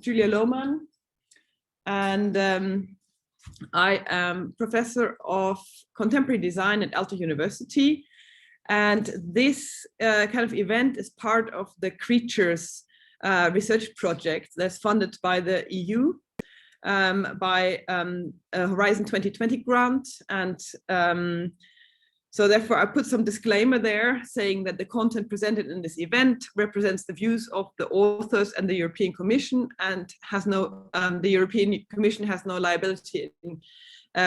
Julia Lohmann, and I am professor of contemporary design at Aalto University. And this kind of event is part of the Creatures research project that's funded by the EU, by a Horizon 2020 grant. And so therefore I put some disclaimer there saying that the content presented in this event represents the views of the authors and the European Commission, and has no, the European Commission has no liability in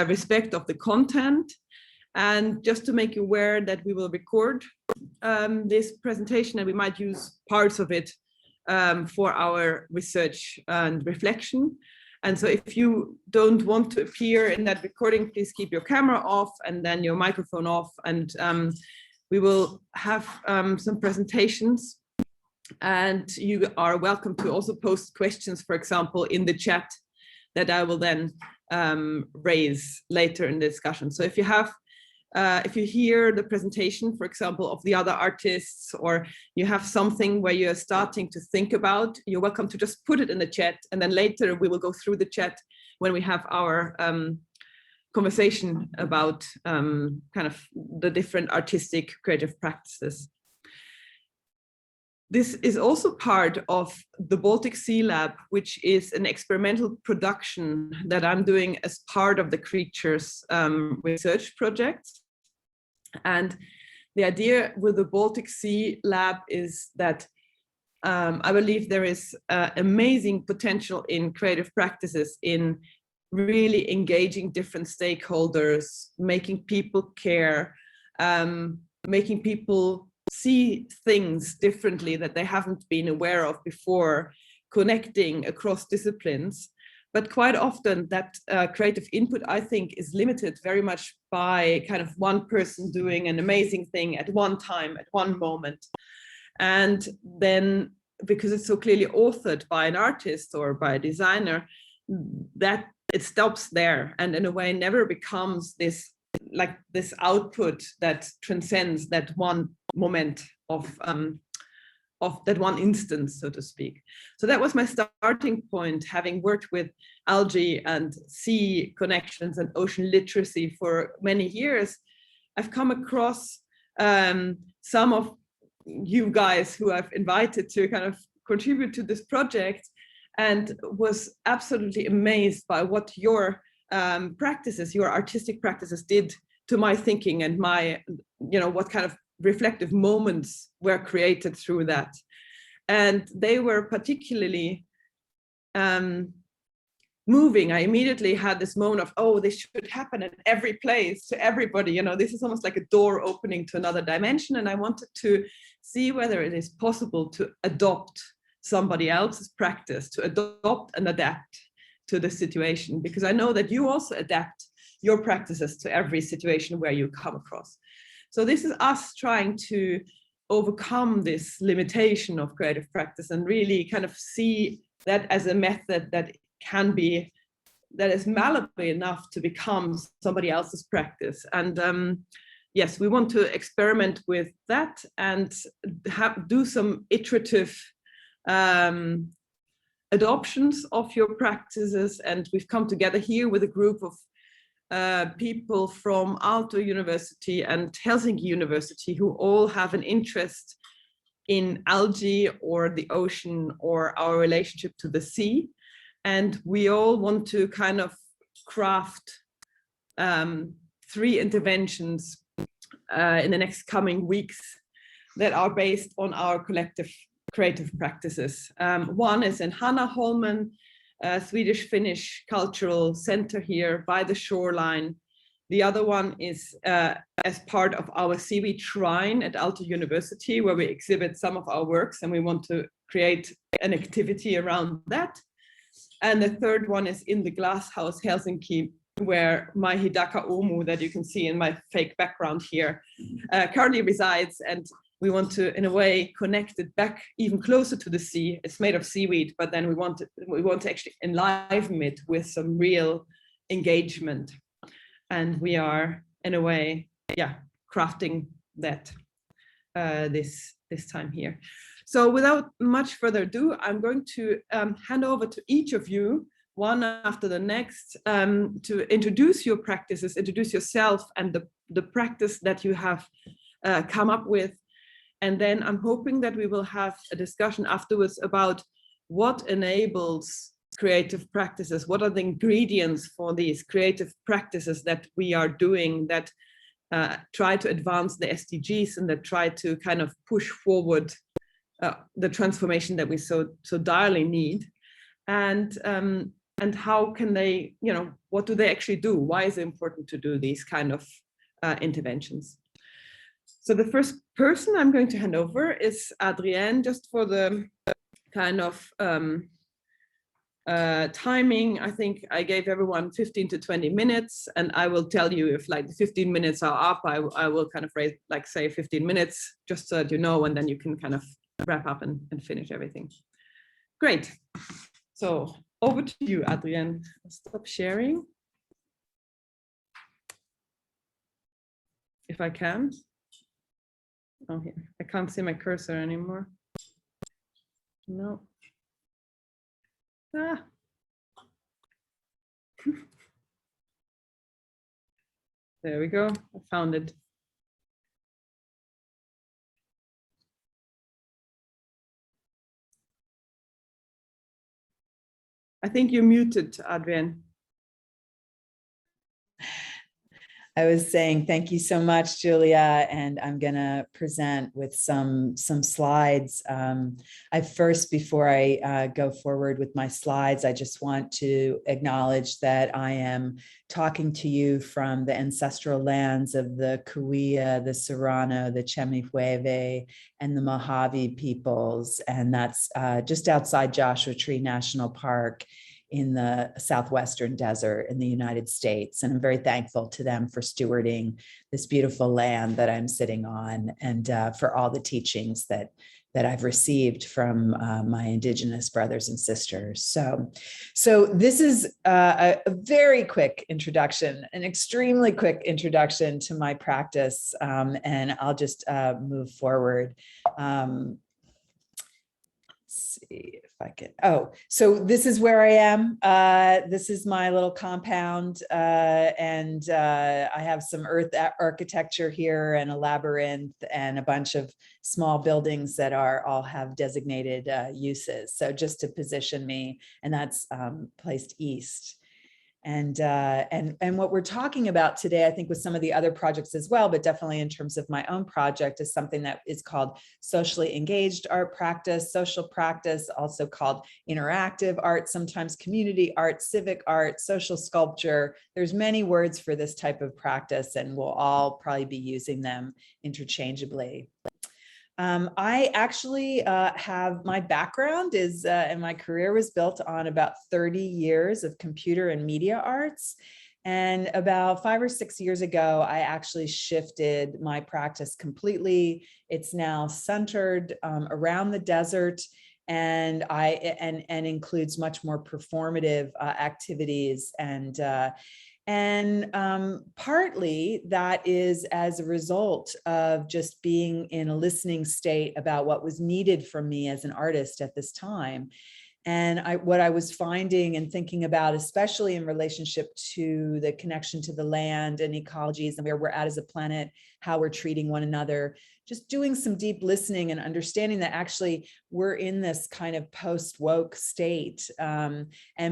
respect of the content. And just to make you aware that we will record this presentation, and we might use parts of it for our research and reflection. And so if you don't want to appear in that recording, please keep your camera off and then your microphone off. And we will have some presentations, and you are welcome to also post questions, for example, in the chat, that I will then raise later in the discussion. So if you have if you hear the presentation, for example, of the other artists, or you have something where you're starting to think about, you're welcome to just put it in the chat, and then later we will go through the chat when we have our conversation about kind of the different artistic creative practices. This is also part of the Baltic Sea Lab, which is an experimental production that I'm doing as part of the Creatures research project. And the idea with the Baltic Sea Lab is that I believe there is amazing potential in creative practices, in really engaging different stakeholders, making people care, making people see things differently that they haven't been aware of before, connecting across disciplines. But quite often that creative input, I think, is limited very much by kind of one person doing an amazing thing at one time, at one moment. And then because it's so clearly authored by an artist or by a designer, that it stops there, and in a way never becomes this like this output that transcends that one moment of that one instance, so to speak. So that was my starting point, having worked with algae and sea connections and ocean literacy for many years. I've come across some of you guys who I've invited to kind of contribute to this project, and was absolutely amazed by what your practices, your artistic practices did to my thinking, and my, you know, what kind of reflective moments were created through that. And they were particularly moving. I immediately had this moment of, oh, this should happen in every place, to everybody, you know, this is almost like a door opening to another dimension. And I wanted to see whether it is possible to adopt somebody else's practice, to adopt and adapt to the situation, because I know that you also adapt your practices to every situation where you come across. So this is us trying to overcome this limitation of creative practice and really kind of see that as a method that can be, that is malleable enough to become somebody else's practice. And yes, we want to experiment with that and do some iterative adoptions of your practices. And we've come together here with a group of people from Aalto University and Helsinki University, who all have an interest in algae or the ocean or our relationship to the sea. And we all want to kind of craft 3 interventions in the next coming weeks that are based on our collective creative practices. One is in Hanaholmen, Swedish-Finnish cultural center here by the shoreline. The other one is as part of our Seaweed shrine at Aalto University, where we exhibit some of our works, and we want to create an activity around that. And the third one is in the Glass House, Helsinki, where my Hidaka Omu, that you can see in my fake background here, currently resides. And we want to, in a way, connect it back even closer to the sea. It's made of seaweed, but then we want to actually enliven it with some real engagement. And we are, in a way, yeah, crafting that this time here. So without much further ado, I'm going to hand over to each of you, one after the next, to introduce your practices, introduce yourself and the practice that you have come up with. And then I'm hoping that we will have a discussion afterwards about what enables creative practices, what are the ingredients for these creative practices that we are doing that try to advance the SDGs and that try to kind of push forward the transformation that we so direly need, and how can they, what do they actually do? Why is it important to do these kind of interventions? So the first person I'm going to hand over is Adriene, just for the kind of timing. I think I gave everyone 15 to 20 minutes, and I will tell you if like the 15 minutes are up, I will kind of raise, like say 15 minutes, just so that you know, and then you can kind of wrap up and finish everything. Great. So over to you, Adriene. I'll stop sharing, if I can. Oh, here. I can't see my cursor anymore. No. Ah. There we go. I found it. I think you're muted, Adriene. I was saying thank you so much, Julia, and I'm going to present with some slides. Before I go forward with my slides, I just want to acknowledge that I am talking to you from the ancestral lands of the Cahuilla, the Serrano, the Chemehueve, and the Mojave peoples, and that's just outside Joshua Tree National Park in the southwestern desert in the United States. And I'm very thankful to them for stewarding this beautiful land that I'm sitting on, and for all the teachings that I've received from my Indigenous brothers and sisters. So this is a very quick introduction, an extremely quick introduction to my practice, and I'll just move forward. See if I can. Oh, so this is where I am. This is my little compound, and I have some earth architecture here and a labyrinth and a bunch of small buildings that all have designated uses. So just to position me, and that's placed east. And what we're talking about today, I think with some of the other projects as well, but definitely in terms of my own project, is something that is called socially engaged art practice, social practice, also called interactive art, sometimes community art, civic art, social sculpture. There's many words for this type of practice, and we'll all probably be using them interchangeably. I actually have, my background is, and my career was built on about 30 years of computer and media arts. And about 5 or 6 years ago, I actually shifted my practice completely. It's now centered around the desert, and includes much more performative activities, and partly that is as a result of just being in a listening state about what was needed from me as an artist at this time. And what I was finding and thinking about, especially in relationship to the connection to the land and ecologies and where we're at as a planet, how we're treating one another, just doing some deep listening and understanding that actually we're in this kind of post-woke state. And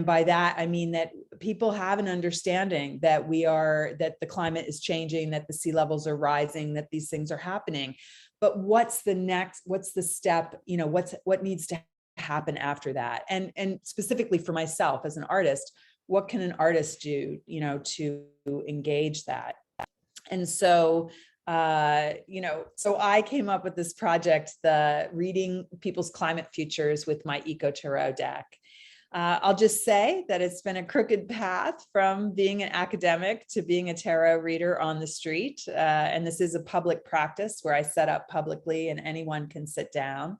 by that, I mean that people have an understanding that that the climate is changing, that the sea levels are rising, that these things are happening. But what's the step, what needs to happen after that? And specifically for myself as an artist, what can an artist do, to engage that? And so, so I came up with this project, the Reading People's Climate Futures with my ECOtarot deck. I'll just say that it's been a crooked path from being an academic to being a tarot reader on the street. And this is a public practice where I set up publicly and anyone can sit down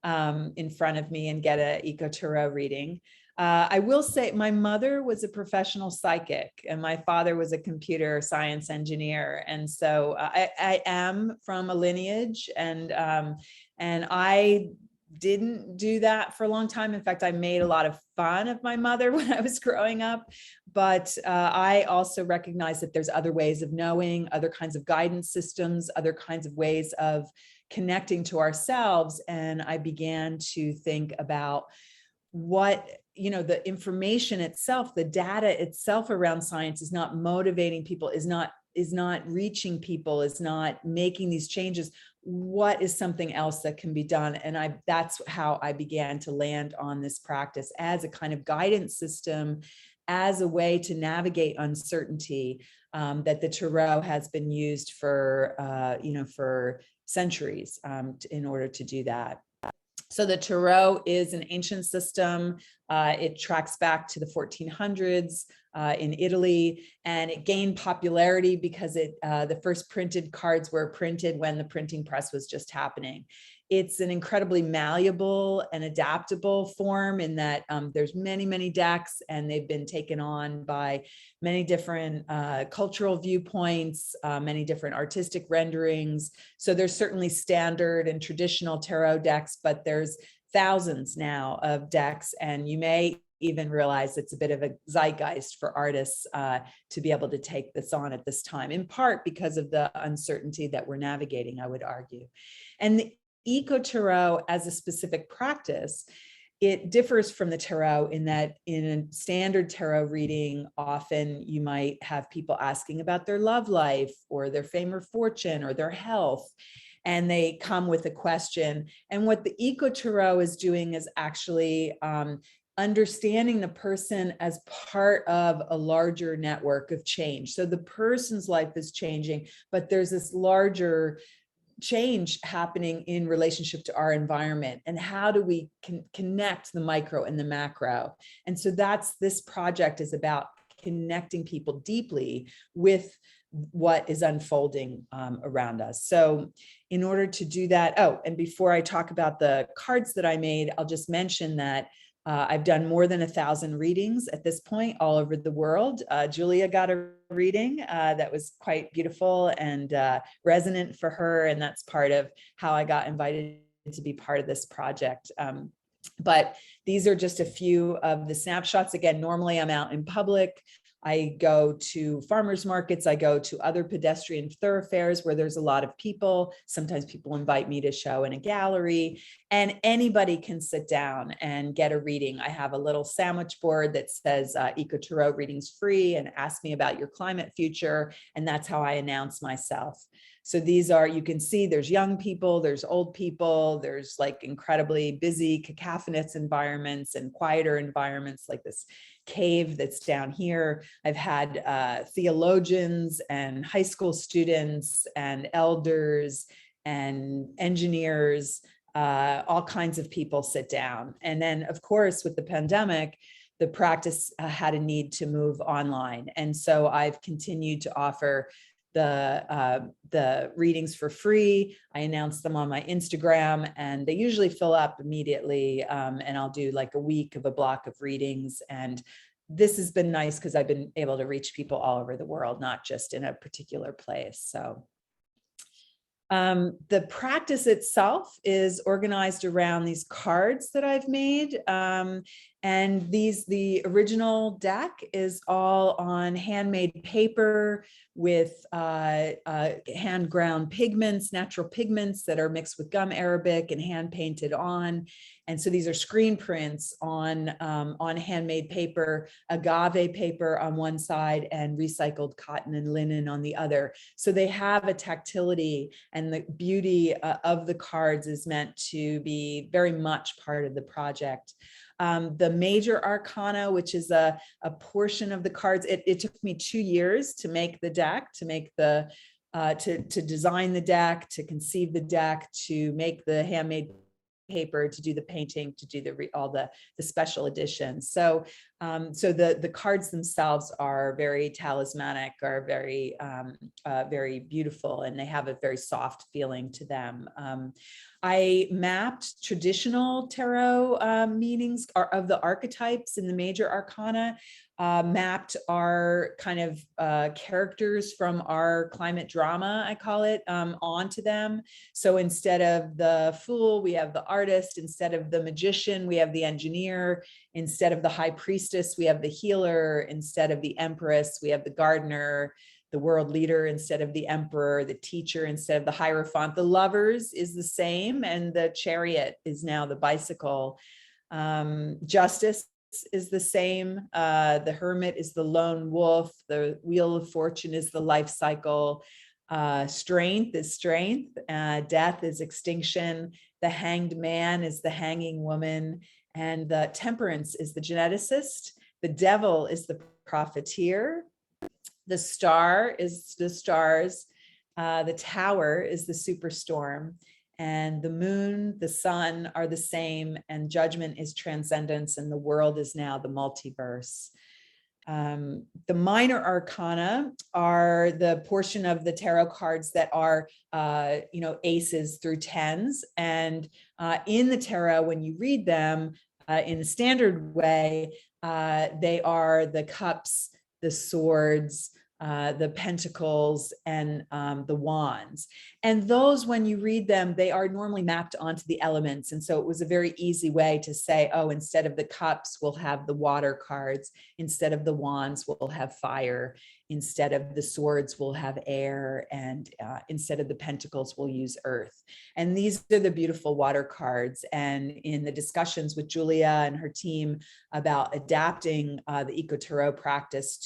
in front of me and get an ECOtarot reading. I will say my mother was a professional psychic and my father was a computer science engineer. And so I am from a lineage, and I didn't do that for a long time. In fact, I made a lot of fun of my mother when I was growing up, but I also recognize that there's other ways of knowing, other kinds of guidance systems, other kinds of ways of connecting to ourselves. And I began to think about what, the information itself, the data itself around science is not motivating people, is not reaching people, is not making these changes. What is something else that can be done? And that's how I began to land on this practice as a kind of guidance system, as a way to navigate uncertainty, that the Tarot has been used for, for centuries, in order to do that. So the Tarot is an ancient system. It tracks back to the 1400s in Italy, and it gained popularity because the first printed cards were printed when the printing press was just happening. It's an incredibly malleable and adaptable form in that there's many, many decks, and they've been taken on by many different cultural viewpoints, many different artistic renderings. So there's certainly standard and traditional tarot decks, but there's thousands now of decks, and you may even realize it's a bit of a zeitgeist for artists to be able to take this on at this time, in part because of the uncertainty that we're navigating, I would argue. And the ECOtarot as a specific practice, it differs from the tarot in that in a standard tarot reading, often you might have people asking about their love life or their fame or fortune or their health, and they come with a question. And what the ECOtarot is doing is actually understanding the person as part of a larger network of change. So the person's life is changing, but there's this larger change happening in relationship to our environment, and how do we connect the micro and the macro. And so this project is about connecting people deeply with what is unfolding around us. So in order to do that, and before I talk about the cards that I made, I'll just mention that I've done more than 1,000 readings at this point all over the world. Julia got a reading that was quite beautiful and resonant for her, and that's part of how I got invited to be part of this project. But these are just a few of the snapshots. Again, normally I'm out in public. I go to farmers markets, I go to other pedestrian thoroughfares where there's a lot of people. Sometimes people invite me to show in a gallery, and anybody can sit down and get a reading. I have a little sandwich board that says ECOtarot readings free, and ask me about your climate future. And that's how I announce myself. So these are, you can see there's young people, there's old people, there's like incredibly busy cacophonous environments and quieter environments like this cave that's down here. I've had theologians and high school students and elders and engineers, all kinds of people sit down. And then of course, with the pandemic, the practice had a need to move online. And so I've continued to offer the readings for free. I announce them on my Instagram, and they usually fill up immediately. And I'll do like a week of a block of readings. And this has been nice because I've been able to reach people all over the world, not just in a particular place. So the practice itself is organized around these cards that I've made. And the original deck is all on handmade paper with hand ground pigments, natural pigments that are mixed with gum arabic and hand painted on. And so these are screen prints on handmade paper, agave paper on one side and recycled cotton and linen on the other. So they have a tactility, and the beauty of the cards is meant to be very much part of the project. The major arcana, which is a portion of the cards, it took me 2 years to make the deck, to make the to design the deck, to conceive the deck, to make the handmade paper, to do the painting, to do all the special editions. So So the cards themselves are very talismanic, are very, very beautiful, and they have a very soft feeling to them. I mapped traditional tarot meanings of the archetypes in the major arcana, mapped our kind of characters from our climate drama, I call it, onto them. So instead of the fool, we have the artist. Instead of the magician, we have the engineer. Instead of the high priestess, we have the healer. Instead of the empress, we have the gardener. The world leader instead of the emperor, the teacher instead of the hierophant. The lovers is the same, and the chariot is now the bicycle. Justice is the same. The hermit is the lone wolf. The wheel of fortune is the life cycle. Strength is strength. Death is extinction. The hanged man is the hanging woman. And the temperance is the geneticist. The devil is the profiteer. The star is the stars. The tower is the superstorm. And the moon, the sun are the same, and judgment is transcendence, and the world is now the multiverse. The minor arcana are the portion of the tarot cards that are, aces through tens. And in the tarot, when you read them in the standard way, they are the cups, the swords, the pentacles, and the wands. And those, when you read them, they are normally mapped onto the elements. And so it was a very easy way to say, oh, instead of the cups, we'll have the water cards. Instead of the wands, we'll have fire. Instead of the swords, we'll have air. And instead of the pentacles, we'll use earth. And these are the beautiful water cards. And in the discussions with Julia and her team about adapting the ECOtarot practice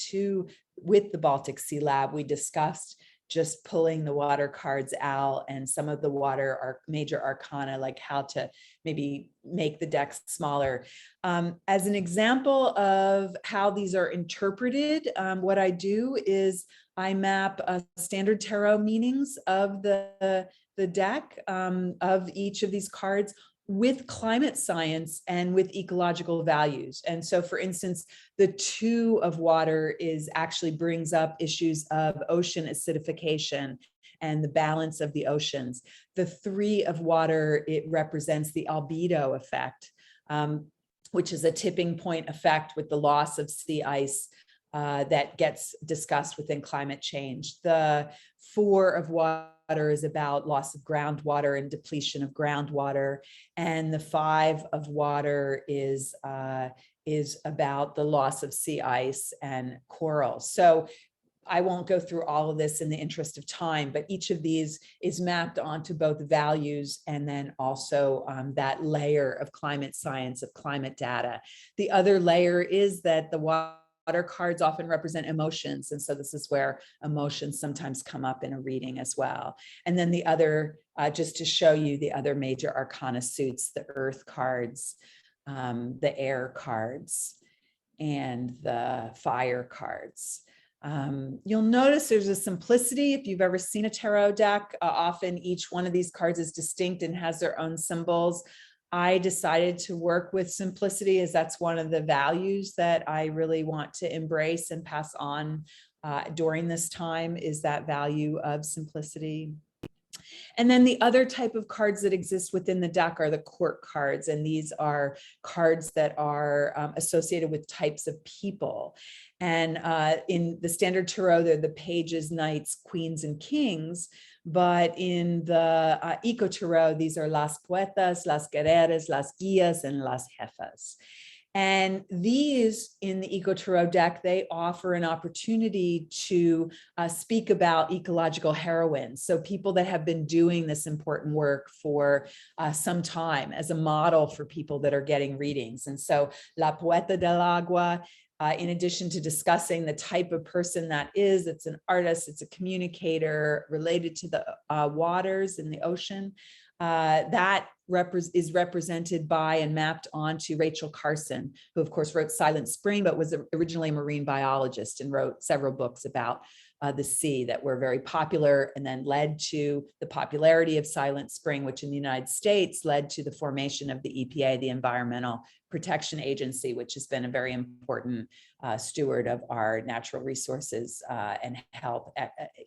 with the Baltic Sea Lab, we discussed just pulling the water cards out and some of the major arcana, like how to maybe make the decks smaller. As an example of how these are interpreted, what I do is I map standard tarot meanings of the deck of each of these cards with climate science and with ecological values. And so, for instance, the 2 of water actually brings up issues of ocean acidification and the balance of the oceans. The 3 of water, it represents the albedo effect, which is a tipping point effect with the loss of sea ice that gets discussed within climate change. The 4 of water is about loss of groundwater and depletion of groundwater, and the 5 of water is about the loss of sea ice and coral. So I won't go through all of this in the interest of time, but each of these is mapped onto both values and then also that layer of climate science, of climate data. The other layer is that the water cards often represent emotions. And so this is where emotions sometimes come up in a reading as well. And then the other, just to show you the other major arcana suits, the earth cards, the air cards, and the fire cards. You'll notice there's a simplicity. If you've ever seen a tarot deck, often each one of these cards is distinct and has their own symbols. I decided to work with simplicity, as that's one of the values that I really want to embrace and pass on during this time, is that value of simplicity. And then the other type of cards that exist within the deck are the court cards. And these are cards that are associated with types of people. And in the standard tarot, they're the pages, knights, queens, and kings. But in the ECOtarot, these are las poetas, las guerreras, las guías, and las jefas. And these, in the ECOtarot deck, they offer an opportunity to speak about ecological heroines. So people that have been doing this important work for some time as a model for people that are getting readings. And so La Poeta del Agua, in addition to discussing the type of person that is, it's an artist, it's a communicator related to the waters in the ocean, that is represented by and mapped onto Rachel Carson, who of course wrote Silent Spring, but was originally a marine biologist and wrote several books about the sea that were very popular and then led to the popularity of Silent Spring, which in the United States led to the formation of the EPA, the Environmental Protection Agency, which has been a very important steward of our natural resources and health,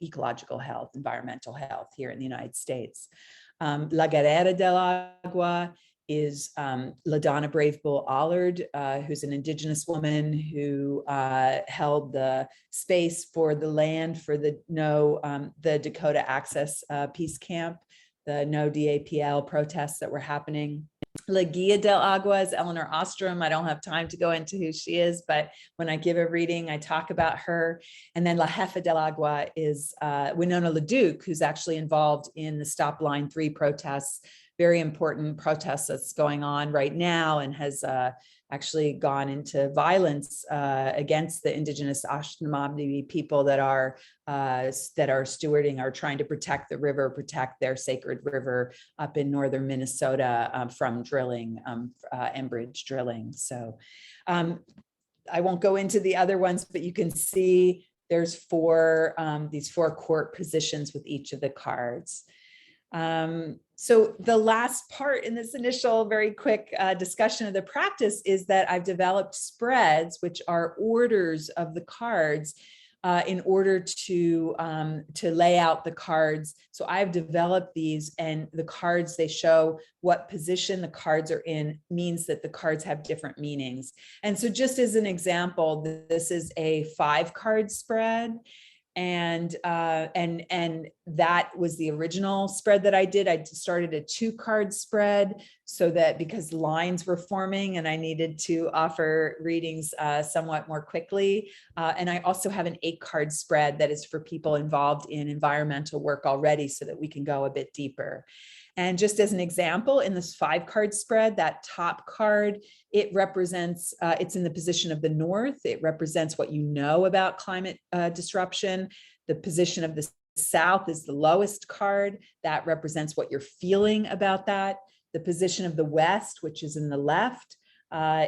ecological health, environmental health here in the United States. La Guerrera del Agua is LaDonna Brave Bull Allard, who's an Indigenous woman who held the space for the land for the the Dakota Access Peace Camp, the no DAPL protests that were happening. La Guia del Agua is Eleanor Ostrom. I don't have time to go into who she is, but when I give a reading, I talk about her. And then La Jefa del Agua is Winona LaDuke, who's actually involved in the Stop Line 3 protests, very important protests that's going on right now, and has actually gone into violence against the indigenous Anishinaabe people that are stewarding, are trying to protect the river, protect their sacred river up in northern Minnesota from drilling, Enbridge drilling. So I won't go into the other ones, but you can see there's these four court positions with each of the cards. So the last part in this initial very quick discussion of the practice is that I've developed spreads, which are orders of the cards in order to lay out the cards. So I've developed these, and the cards, they show what position the cards are in, means that the cards have different meanings. And so just as an example, this is a 5-card spread. And that was the original spread that I did. I started a 2-card spread so that because lines were forming and I needed to offer readings somewhat more quickly. And I also have an 8-card spread that is for people involved in environmental work already so that we can go a bit deeper. And just as an example, in this 5-card spread, that top card, it represents, it's in the position of the north. It represents what you know about climate disruption. The position of the south is the lowest card. That represents what you're feeling about that. The position of the west, which is in the left,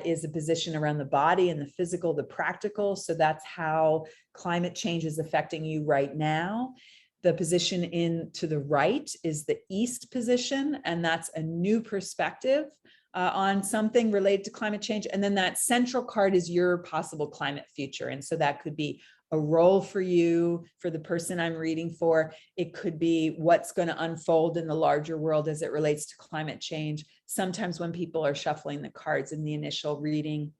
is a position around the body and the physical, the practical. So that's how climate change is affecting you right now. The position in to the right is the east position, and that's a new perspective on something related to climate change. And then that central card is your possible climate future. And so that could be a role for you, for the person I'm reading for. It could be what's going to unfold in the larger world as it relates to climate change. Sometimes when people are shuffling the cards in the initial reading,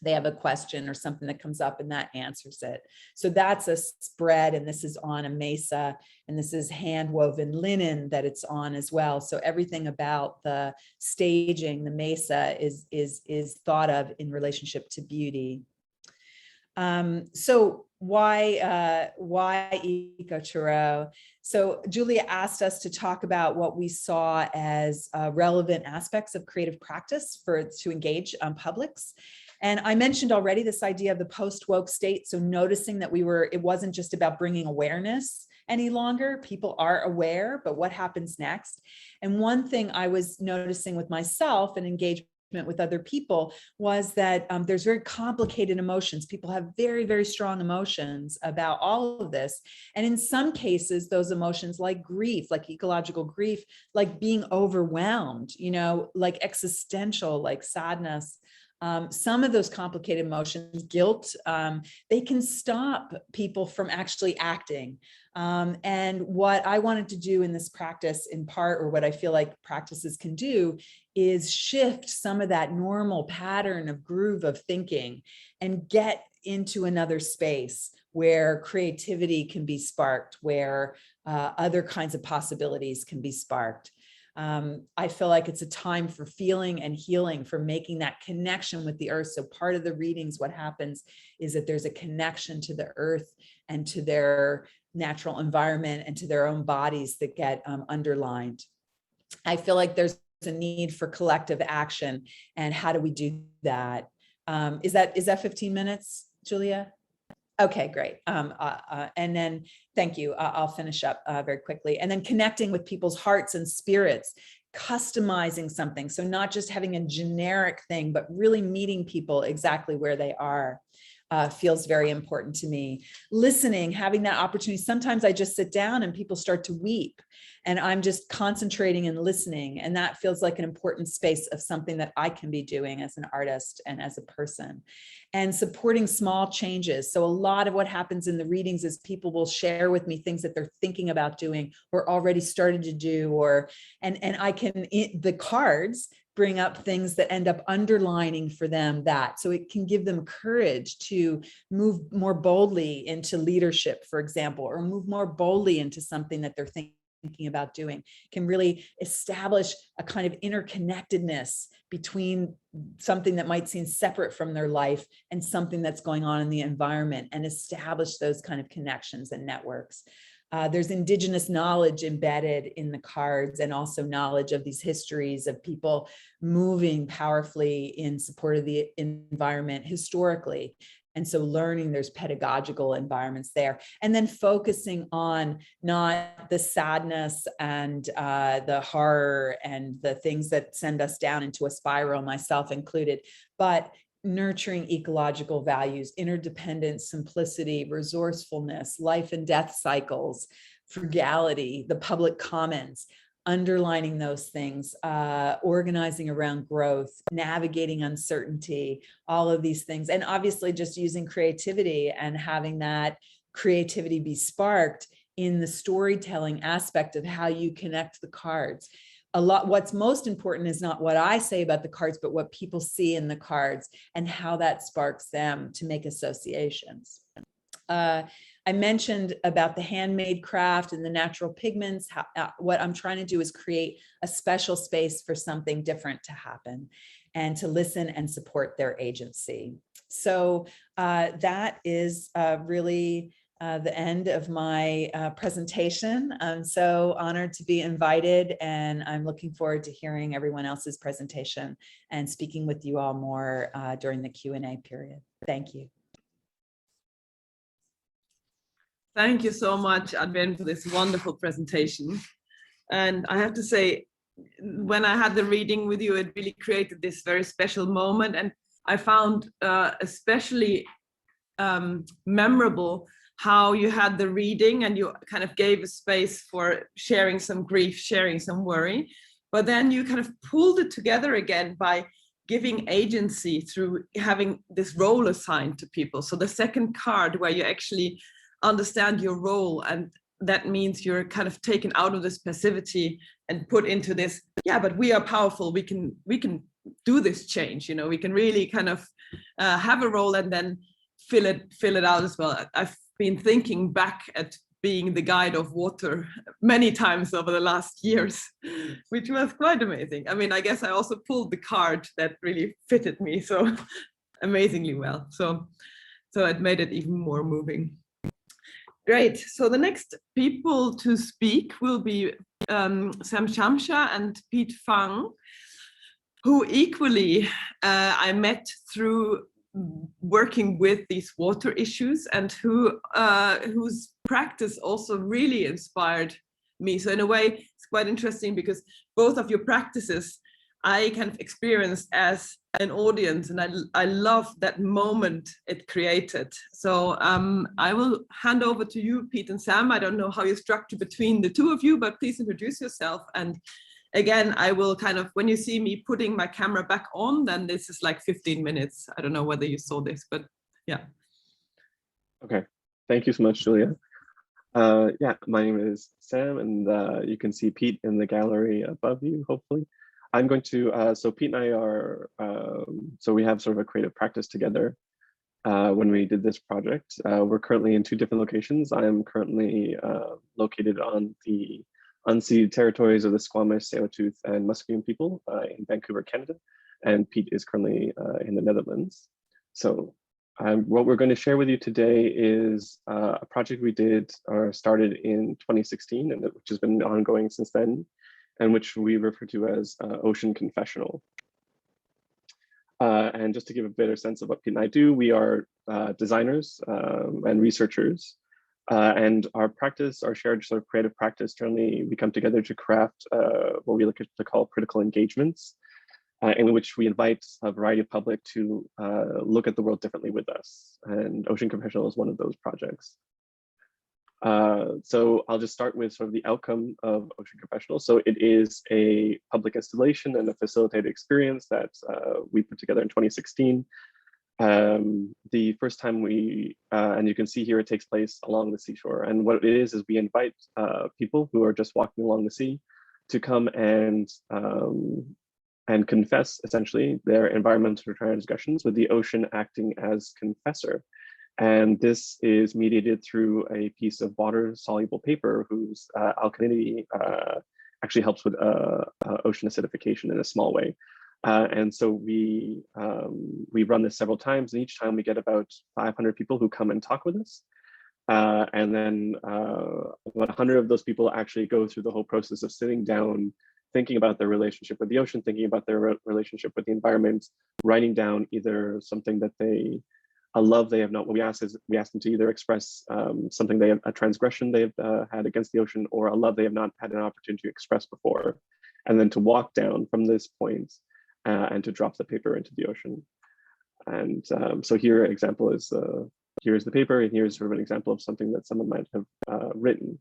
they have a question or something that comes up and that answers it. So that's a spread, and this is on a mesa, and this is hand woven linen that it's on as well. So everything about the staging, the mesa is thought of in relationship to beauty. So why ECOtarot? So Julia asked us to talk about what we saw as relevant aspects of creative practice to engage publics. And I mentioned already this idea of the post-woke state. So noticing that it wasn't just about bringing awareness any longer. People are aware, but what happens next? And one thing I was noticing with myself and engagement with other people was that there's very complicated emotions. People have very, very strong emotions about all of this. And in some cases, those emotions like grief, like ecological grief, like being overwhelmed, like existential, like sadness, some of those complicated emotions, guilt, they can stop people from actually acting. And what I wanted to do in this practice, in part, or what I feel like practices can do, is shift some of that normal pattern of groove of thinking and get into another space where creativity can be sparked, where other kinds of possibilities can be sparked. I feel like it's a time for feeling and healing, for making that connection with the earth. So part of the readings, what happens is that there's a connection to the earth and to their natural environment and to their own bodies that get underlined. I feel like there's a need for collective action. And how do we do that? Is that 15 minutes, Julia? Okay, great. And then, thank you. I'll finish up very quickly. And then connecting with people's hearts and spirits, customizing something. So not just having a generic thing, but really meeting people exactly where they are. feels very important to me. Listening, having that opportunity. Sometimes I just sit down and people start to weep and I'm just concentrating and listening. And that feels like an important space of something that I can be doing as an artist and as a person. And supporting small changes. So a lot of what happens in the readings is people will share with me things that they're thinking about doing or already started to do, or, and I can, the cards bring up things that end up underlining for them that, so it can give them courage to move more boldly into leadership, for example, or move more boldly into something that they're thinking about doing. Can really establish a kind of interconnectedness between something that might seem separate from their life and something that's going on in the environment, and establish those kind of connections and networks. There's indigenous knowledge embedded in the cards, and also knowledge of these histories of people moving powerfully in support of the environment historically. And so learning there's pedagogical environments there, and then focusing on not the sadness and the horror and the things that send us down into a spiral, myself included, but nurturing ecological values, interdependence, simplicity, resourcefulness, life and death cycles, frugality, the public commons, underlining those things, organizing around growth, navigating uncertainty, all of these things. And obviously just using creativity and having that creativity be sparked in the storytelling aspect of how you connect the cards. What's most important is not what I say about the cards, but what people see in the cards and how that sparks them to make associations. I mentioned about the handmade craft and the natural pigments. What I'm trying to do is create a special space for something different to happen and to listen and support their agency. So that is really the end of my presentation. I'm so honored to be invited, and I'm looking forward to hearing everyone else's presentation and speaking with you all more during the Q&A period. Thank you. Thank you so much, Adriene, for this wonderful presentation. And I have to say, when I had the reading with you, it really created this very special moment. And I found especially memorable how you had the reading and you kind of gave a space for sharing some grief, sharing some worry, but then you kind of pulled it together again by giving agency through having this role assigned to people. So the second card where you actually understand your role, and that means you're kind of taken out of this passivity and put into this, yeah, but we are powerful, we can do this change, you know, we can really kind of have a role and then fill it out as well. I've been thinking back at being the guide of water many times over the last years, which was quite amazing. I mean, I guess I also pulled the card that really fitted me so amazingly well. So it made it even more moving. Great. So the next people to speak will be Shamsher and Fung, who equally I met through working with these water issues, and whose practice also really inspired me. So in a way, it's quite interesting because both of your practices I kind of experienced as an audience, and I love that moment it created. So I will hand over to you, Pete and Sam. I don't know how you structure between the two of you, but please introduce yourself. And again, I will kind of, when you see me putting my camera back on, then this is like 15 minutes. I don't know whether you saw this, but yeah. Okay, thank you so much, Julia. Yeah, my name is Sam, and you can see Pete in the gallery above you, hopefully. I'm going to, so Pete and I are, so we have sort of a creative practice together when we did this project. We're currently in 2 different locations. I am currently located on the unceded territories of the Squamish, Tsleil-Waututh, and Musqueam people in Vancouver, Canada, and Pete is currently in the Netherlands. So what we're going to share with you today is a project we did or started in 2016, and which has been ongoing since then, and which we refer to as Ocean Confessional. And just to give a better sense of what Pete and I do, we are designers and researchers. And our practice, our shared sort of creative practice, generally we come together to craft what we like to call critical engagements. in which we invite a variety of public to look at the world differently with us. And Ocean Confessional is one of those projects. So I'll just start with sort of the outcome of Ocean Confessional. So it is a public installation and a facilitated experience that we put together in 2016. The first time and you can see here, it takes place along the seashore. And what it is we invite people who are just walking along the sea to come and confess essentially their environmental transgressions, with the ocean acting as confessor. And this is mediated through a piece of water-soluble paper whose alkalinity actually helps with ocean acidification in a small way. And so we run this several times, and each time we get about 500 people who come and talk with us. And then about 100 of those people actually go through the whole process of sitting down, thinking about their relationship with the ocean, thinking about their relationship with the environment, writing down either something that a love they have not. What we ask is we ask them to either express something a transgression they've had against the ocean, or a love they have not had an opportunity to express before, and then to walk down from this point and to drop the paper into the ocean. And so here, example is here's the paper, and here's sort of an example of something that someone might have written.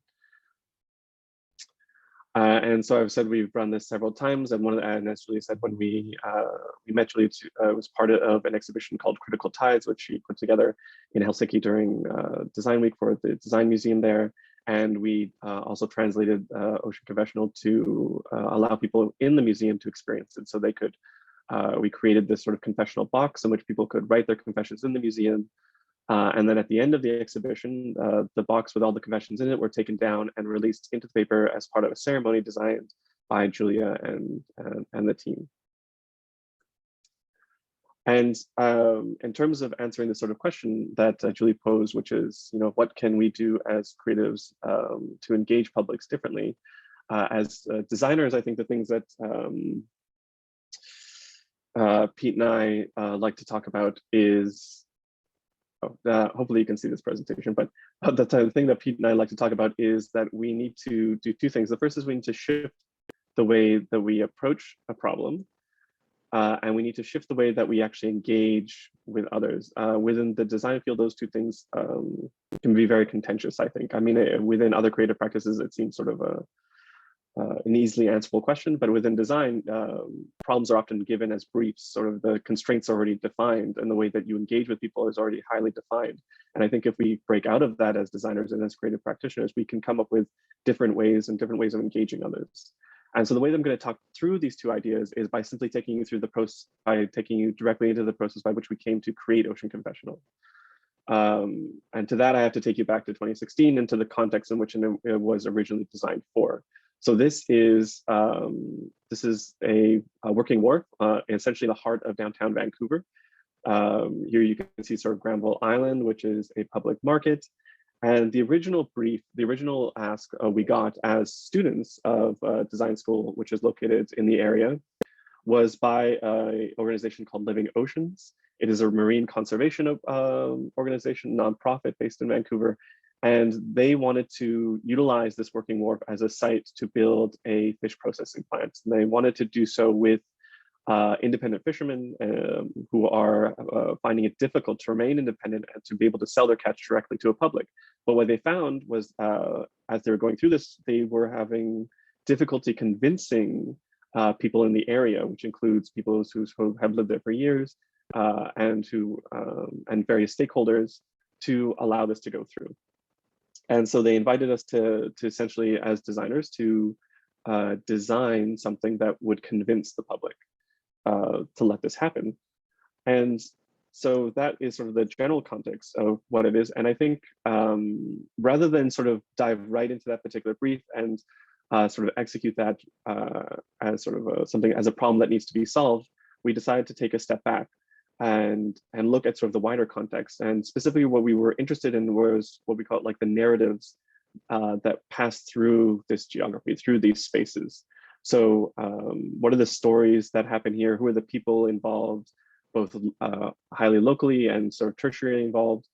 And so I've said we've run this several times, and and as Julia said, when we met Julia, was part of an exhibition called Critical Tides, which she put together in Helsinki during Design Week for the Design Museum there. And we also translated Ocean Confessional to allow people in the museum to experience it. So they could, we created this sort of confessional box in which people could write their confessions in the museum. And then at the end of the exhibition, the box with all the confessions in it were taken down and released into the paper as part of a ceremony designed by Julia and the team. And in terms of answering the sort of question that Julie posed, which is, what can we do as creatives to engage publics differently? As designers, I think the things that Pete and I like to talk about is, hopefully you can see this presentation, but the thing that Pete and I like to talk about is that we need to do two things. The first is we need to shift the way that we approach a problem, and we need to shift the way that we actually engage with others. Within the design field, those two things can be very contentious, I think. I mean, within other creative practices, it seems sort of an easily answerable question, but within design, problems are often given as briefs, sort of the constraints are already defined, and the way that you engage with people is already highly defined. And I think if we break out of that as designers and as creative practitioners, we can come up with different ways of engaging others. And so the way that I'm going to talk through these two ideas is by simply taking you through the process, by taking you directly into the process by which we came to create Ocean Confessional. And to that, I have to take you back to 2016 and to the context in which it was originally designed for. So this is a working wharf, essentially the heart of downtown Vancouver. Here you can see sort of Granville Island, which is a public market. And the original brief, the original ask we got as students of design school, which is located in the area, was by an organization called Living Oceans. It is a marine conservation organization, nonprofit based in Vancouver. And they wanted to utilize this working wharf as a site to build a fish processing plant. And they wanted to do so with independent fishermen who are finding it difficult to remain independent and to be able to sell their catch directly to a public. But what they found was, as they were going through this, they were having difficulty convincing people in the area, which includes people who have lived there for years and various stakeholders, to allow this to go through. And so they invited us to essentially, as designers, to design something that would convince the public to let this happen. And so that is sort of the general context of what it is. And I think rather than sort of dive right into that particular brief and sort of execute that as sort of something as a problem that needs to be solved, we decided to take a step back and look at sort of the wider context. And specifically what we were interested in was what we call like the narratives that pass through this geography, through these spaces. So what are the stories that happen here? Who are the people involved, both highly locally and sort of tertiary involved?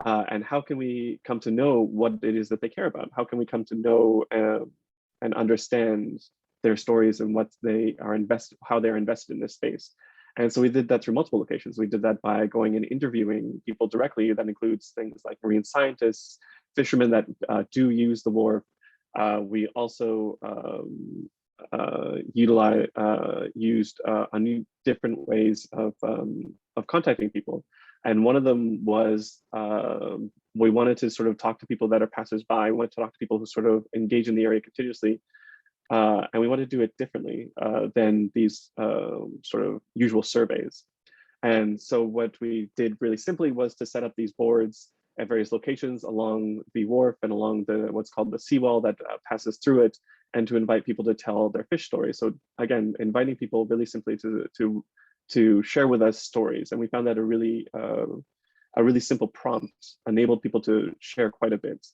And how can we come to know what it is that they care about? How can we come to know and understand their stories and what they are how they're invested in this space. And so we did that through multiple locations. We did that by going and interviewing people directly. That includes things like marine scientists, fishermen that do use the wharf. We also used different ways of contacting people. And one of them was we wanted to sort of talk to people that are passersby. We wanted to talk to people who sort of engage in the area continuously. And we wanted to do it differently than these sort of usual surveys. And so what we did really simply was to set up these boards at various locations along the wharf and along the what's called the seawall that passes through it, and to invite people to tell their fish stories. So again, inviting people really simply to share with us stories. And we found that a really simple prompt enabled people to share quite a bit.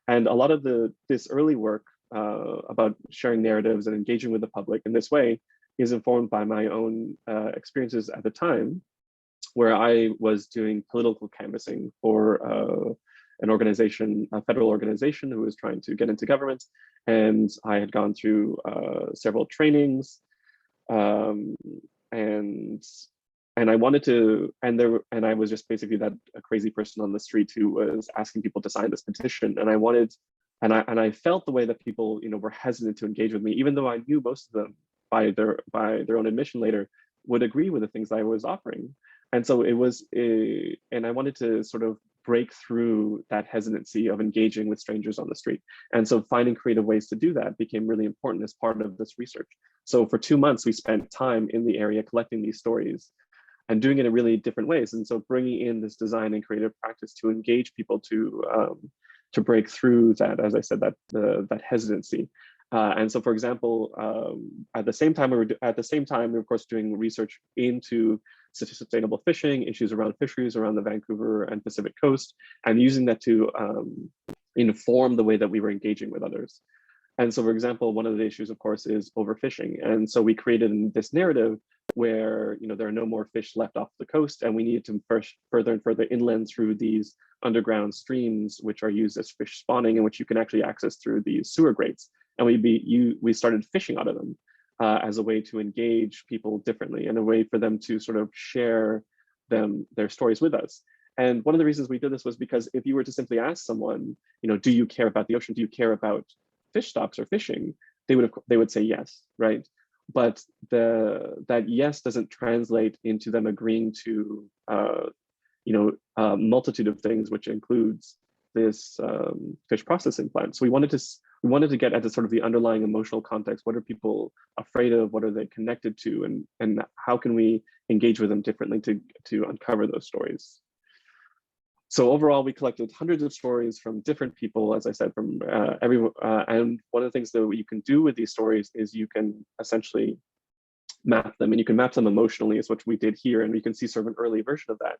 And a lot of this early work about sharing narratives and engaging with the public in this way is informed by my own experiences at the time, where I was doing political canvassing for an organization, a federal organization who was trying to get into government. And I had gone through several trainings, and I wanted to, and I was just basically a crazy person on the street who was asking people to sign this petition. And I wanted, and I felt the way that people, were hesitant to engage with me, even though I knew most of them by their own admission later would agree with the things I was offering. And so it was, and I wanted to sort of break through that hesitancy of engaging with strangers on the street. And so finding creative ways to do that became really important as part of this research. So for 2 months, we spent time in the area collecting these stories and doing it in really different ways. And so bringing in this design and creative practice to engage people to break through that, as I said, that hesitancy. And so, for example, at the same time, we were of course doing research into sustainable fishing, issues around fisheries around the Vancouver and Pacific coast, and using that to inform the way that we were engaging with others. And so, for example, one of the issues, of course, is overfishing. And so we created this narrative where there are no more fish left off the coast, and we needed to push further and further inland through these underground streams, which are used as fish spawning, and which you can actually access through these sewer grates. And we started fishing out of them as a way to engage people differently, and a way for them to sort of share their stories with us. And one of the reasons we did this was because if you were to simply ask someone, do you care about the ocean? Do you care about fish stocks or fishing? They would say yes, right? But that yes doesn't translate into them agreeing to a multitude of things, which includes this fish processing plant. So we wanted to get at the sort of the underlying emotional context. What are people afraid of? What are they connected to? And how can we engage with them differently to uncover those stories? So overall, we collected hundreds of stories from different people, as I said, from everyone. And one of the things that you can do with these stories is you can essentially map them, and you can map them emotionally, is what we did here. And we can see sort of an early version of that,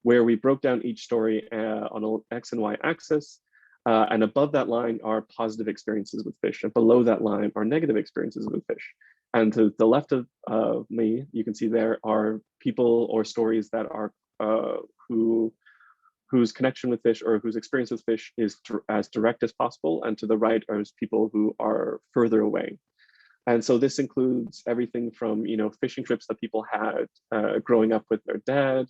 where we broke down each story on an X and Y axis. And above that line are positive experiences with fish, and below that line are negative experiences with fish. And to the left of me, you can see there are people or stories that are whose connection with fish or whose experience with fish is as direct as possible. And to the right are people who are further away. And so this includes everything from fishing trips that people had growing up with their dad,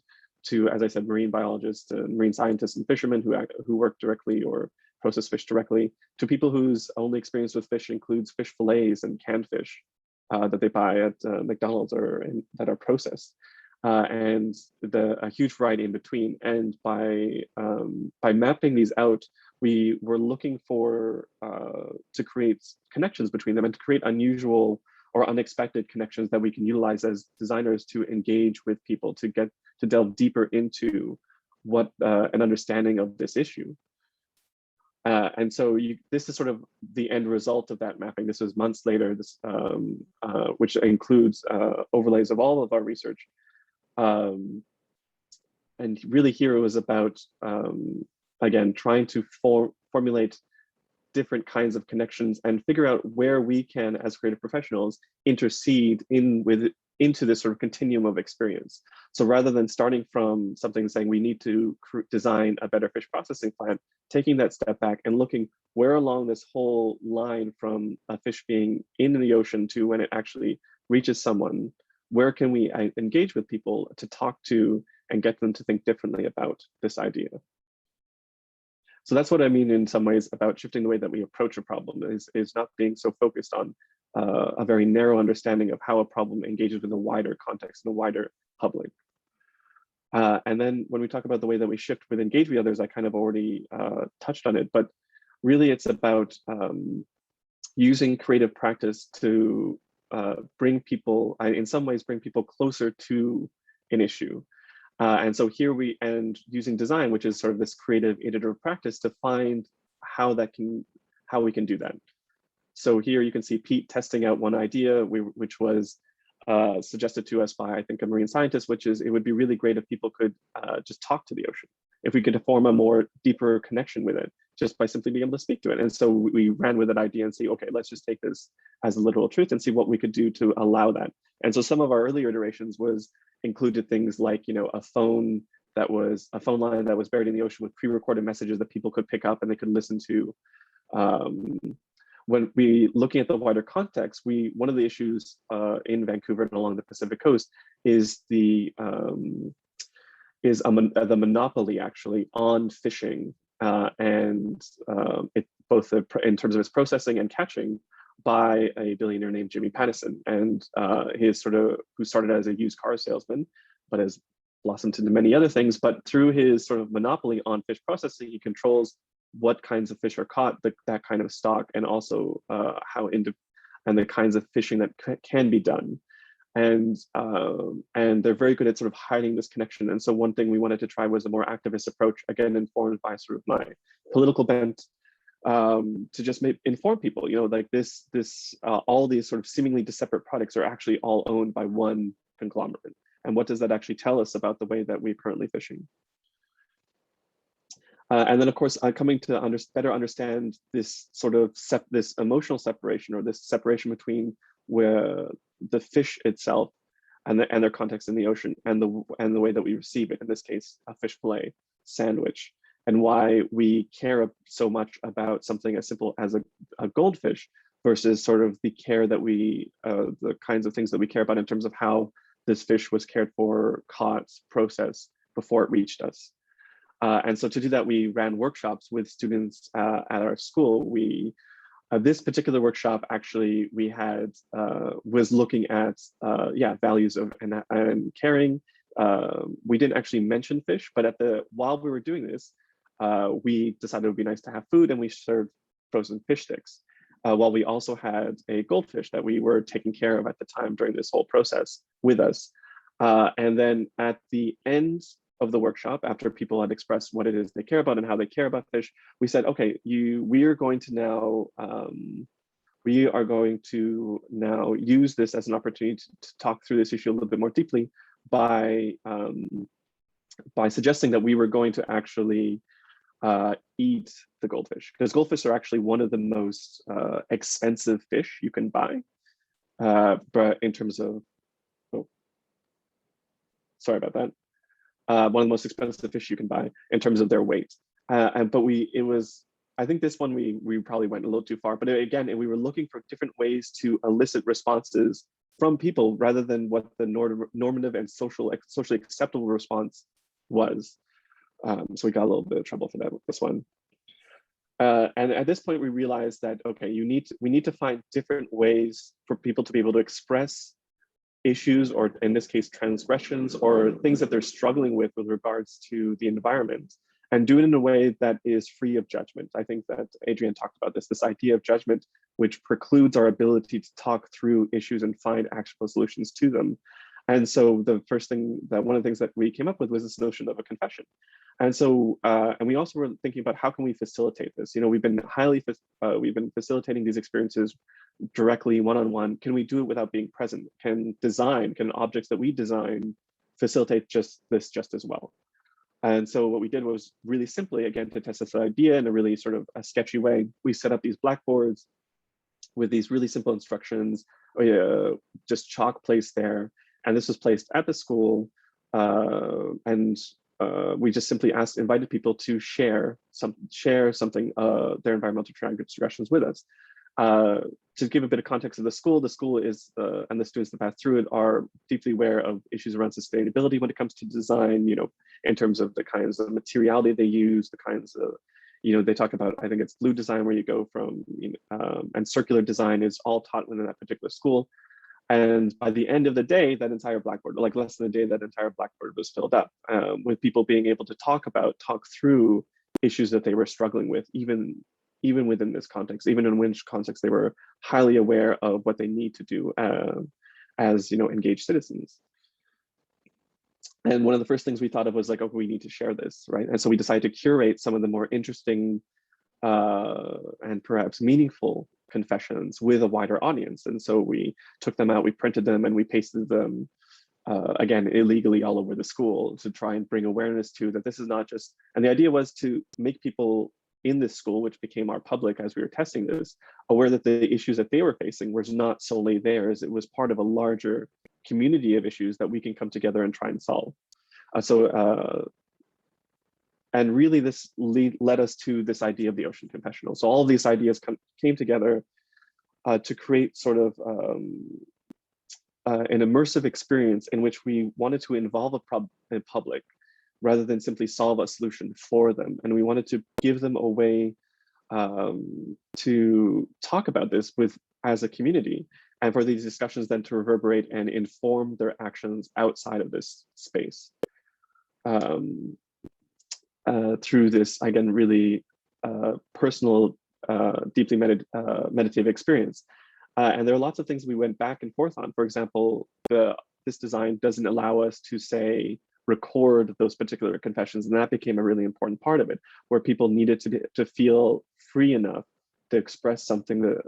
to, as I said, marine biologists and marine scientists and fishermen who work directly or process fish directly, to people whose only experience with fish includes fish fillets and canned fish that they buy at McDonald's that are processed, and a huge variety in between. And by mapping these out, we were looking to create connections between them, and to create unusual or unexpected connections that we can utilize as designers to engage with people, to delve deeper into what an understanding of this issue. And so this is sort of the end result of that mapping. This was months later, which includes overlays of all of our research. And really here it was about, again, trying to formulate different kinds of connections and figure out where we can, as creative professionals, intercede into this sort of continuum of experience. So rather than starting from something saying we need to design a better fish processing plant, taking that step back and looking where along this whole line from a fish being in the ocean to when it actually reaches someone, where can we engage with people to talk to and get them to think differently about this idea? So that's what I mean in some ways about shifting the way that we approach a problem, is not being so focused on a very narrow understanding of how a problem engages with a wider context and a wider public. And then when we talk about the way that we shift with engage with others, I kind of already touched on it, but really it's about using creative practice to bring people, in some ways, bring people closer to an issue. And so here and using design, which is sort of this creative iterative practice, to find how we can do that. So here you can see Pete testing out one idea, which was suggested to us by, I think, a marine scientist, which is it would be really great if people could just talk to the ocean, if we could form a more deeper connection with it, just by simply being able to speak to it. And so we ran with that idea and say, okay, let's just take this as a literal truth and see what we could do to allow that. And so some of our earlier iterations included things like, a phone line that was buried in the ocean with pre-recorded messages that people could pick up and they could listen to. When we looking at the wider context, one of the issues in Vancouver and along the Pacific coast is the monopoly actually on fishing and both in terms of its processing and catching by a billionaire named Jimmy Pattison, and who started as a used car salesman, but has blossomed into many other things. But through his sort of monopoly on fish processing, he controls what kinds of fish are caught, that kind of stock, and also and the kinds of fishing that can be done. And they're very good at sort of hiding this connection. And so one thing we wanted to try was a more activist approach, again, informed by sort of my political bent, to just inform people, like all these sort of seemingly separate products are actually all owned by one conglomerate. And what does that actually tell us about the way that we're currently fishing? And then, of course, coming to better understand this sort of this emotional separation, or this separation between where the fish itself and their context in the ocean and the way that we receive it. In this case, a fish fillet sandwich, and why we care so much about something as simple as a goldfish versus sort of the care that the kinds of things that we care about in terms of how this fish was cared for, caught, processed before it reached us. And so to do that, we ran workshops with students at our school. This particular workshop actually was looking at values of and caring. We didn't actually mention fish, but while we were doing this, we decided it would be nice to have food, and we served frozen fish sticks. While we also had a goldfish that we were taking care of at the time during this whole process with us. And then at the end of the workshop, after people had expressed what it is they care about and how they care about fish, we said, okay, we are going to now use this as an opportunity to talk through this issue a little bit more deeply by suggesting that we were going to actually eat the goldfish, because goldfish are actually one of the most expensive fish you can buy, but in terms of, sorry about that. One of the most expensive fish you can buy in terms of their weight. I think this one we probably went a little too far, but again, we were looking for different ways to elicit responses from people rather than what the normative and socially acceptable response was. So we got a little bit of trouble for that with this one. And at this point, we realized that, okay, we need to find different ways for people to be able to express issues, or in this case, transgressions, or things that they're struggling with regards to the environment, and do it in a way that is free of judgment. I think that Adriene talked about this idea of judgment, which precludes our ability to talk through issues and find actionable solutions to them. And so one of the things that we came up with was this notion of a confession. And so, and we also were thinking about how can we facilitate this? We've been facilitating these experiences directly one-on-one. Can we do it without being present? Can objects that we design facilitate just as well? And so what we did was really simply, again, to test this idea in a really sort of a sketchy way, we set up these blackboards with these really simple instructions, just chalk placed there. And this was placed at the school, and we just simply invited people to share something, their environmental transgressions with us. To give a bit of context of the school is, and the students that pass through it are deeply aware of issues around sustainability when it comes to design, in terms of the kinds of materiality they use, the kinds of, they talk about, I think it's blue design where you go from, and circular design is all taught within that particular school. And by the end of the day, that entire blackboard, like less than a day, that entire blackboard was filled up with people being able to talk through issues that they were struggling with, even within this context, even in which context they were highly aware of what they need to do as engaged citizens. And one of the first things we thought of was like, oh, we need to share this, right? And so we decided to curate some of the more interesting and perhaps meaningful confessions with a wider audience. And so we took them out, we printed them, and we pasted them, again, illegally all over the school to try and bring awareness to that this is not just, and the idea was to make people in this school, which became our public as we were testing this, aware that the issues that they were facing was not solely theirs, it was part of a larger community of issues that we can come together and try and solve. And really this led us to this idea of the Ocean Confessional. So all of these ideas came together to create sort of an immersive experience in which we wanted to involve a public rather than simply solve a solution for them. And we wanted to give them a way to talk about this as a community, and for these discussions then to reverberate and inform their actions outside of this space. Through this, again, really personal, deeply meditative experience. And there are lots of things we went back and forth on. For example, this design doesn't allow us to say, record those particular confessions. And that became a really important part of it, where people needed to feel free enough to express something that,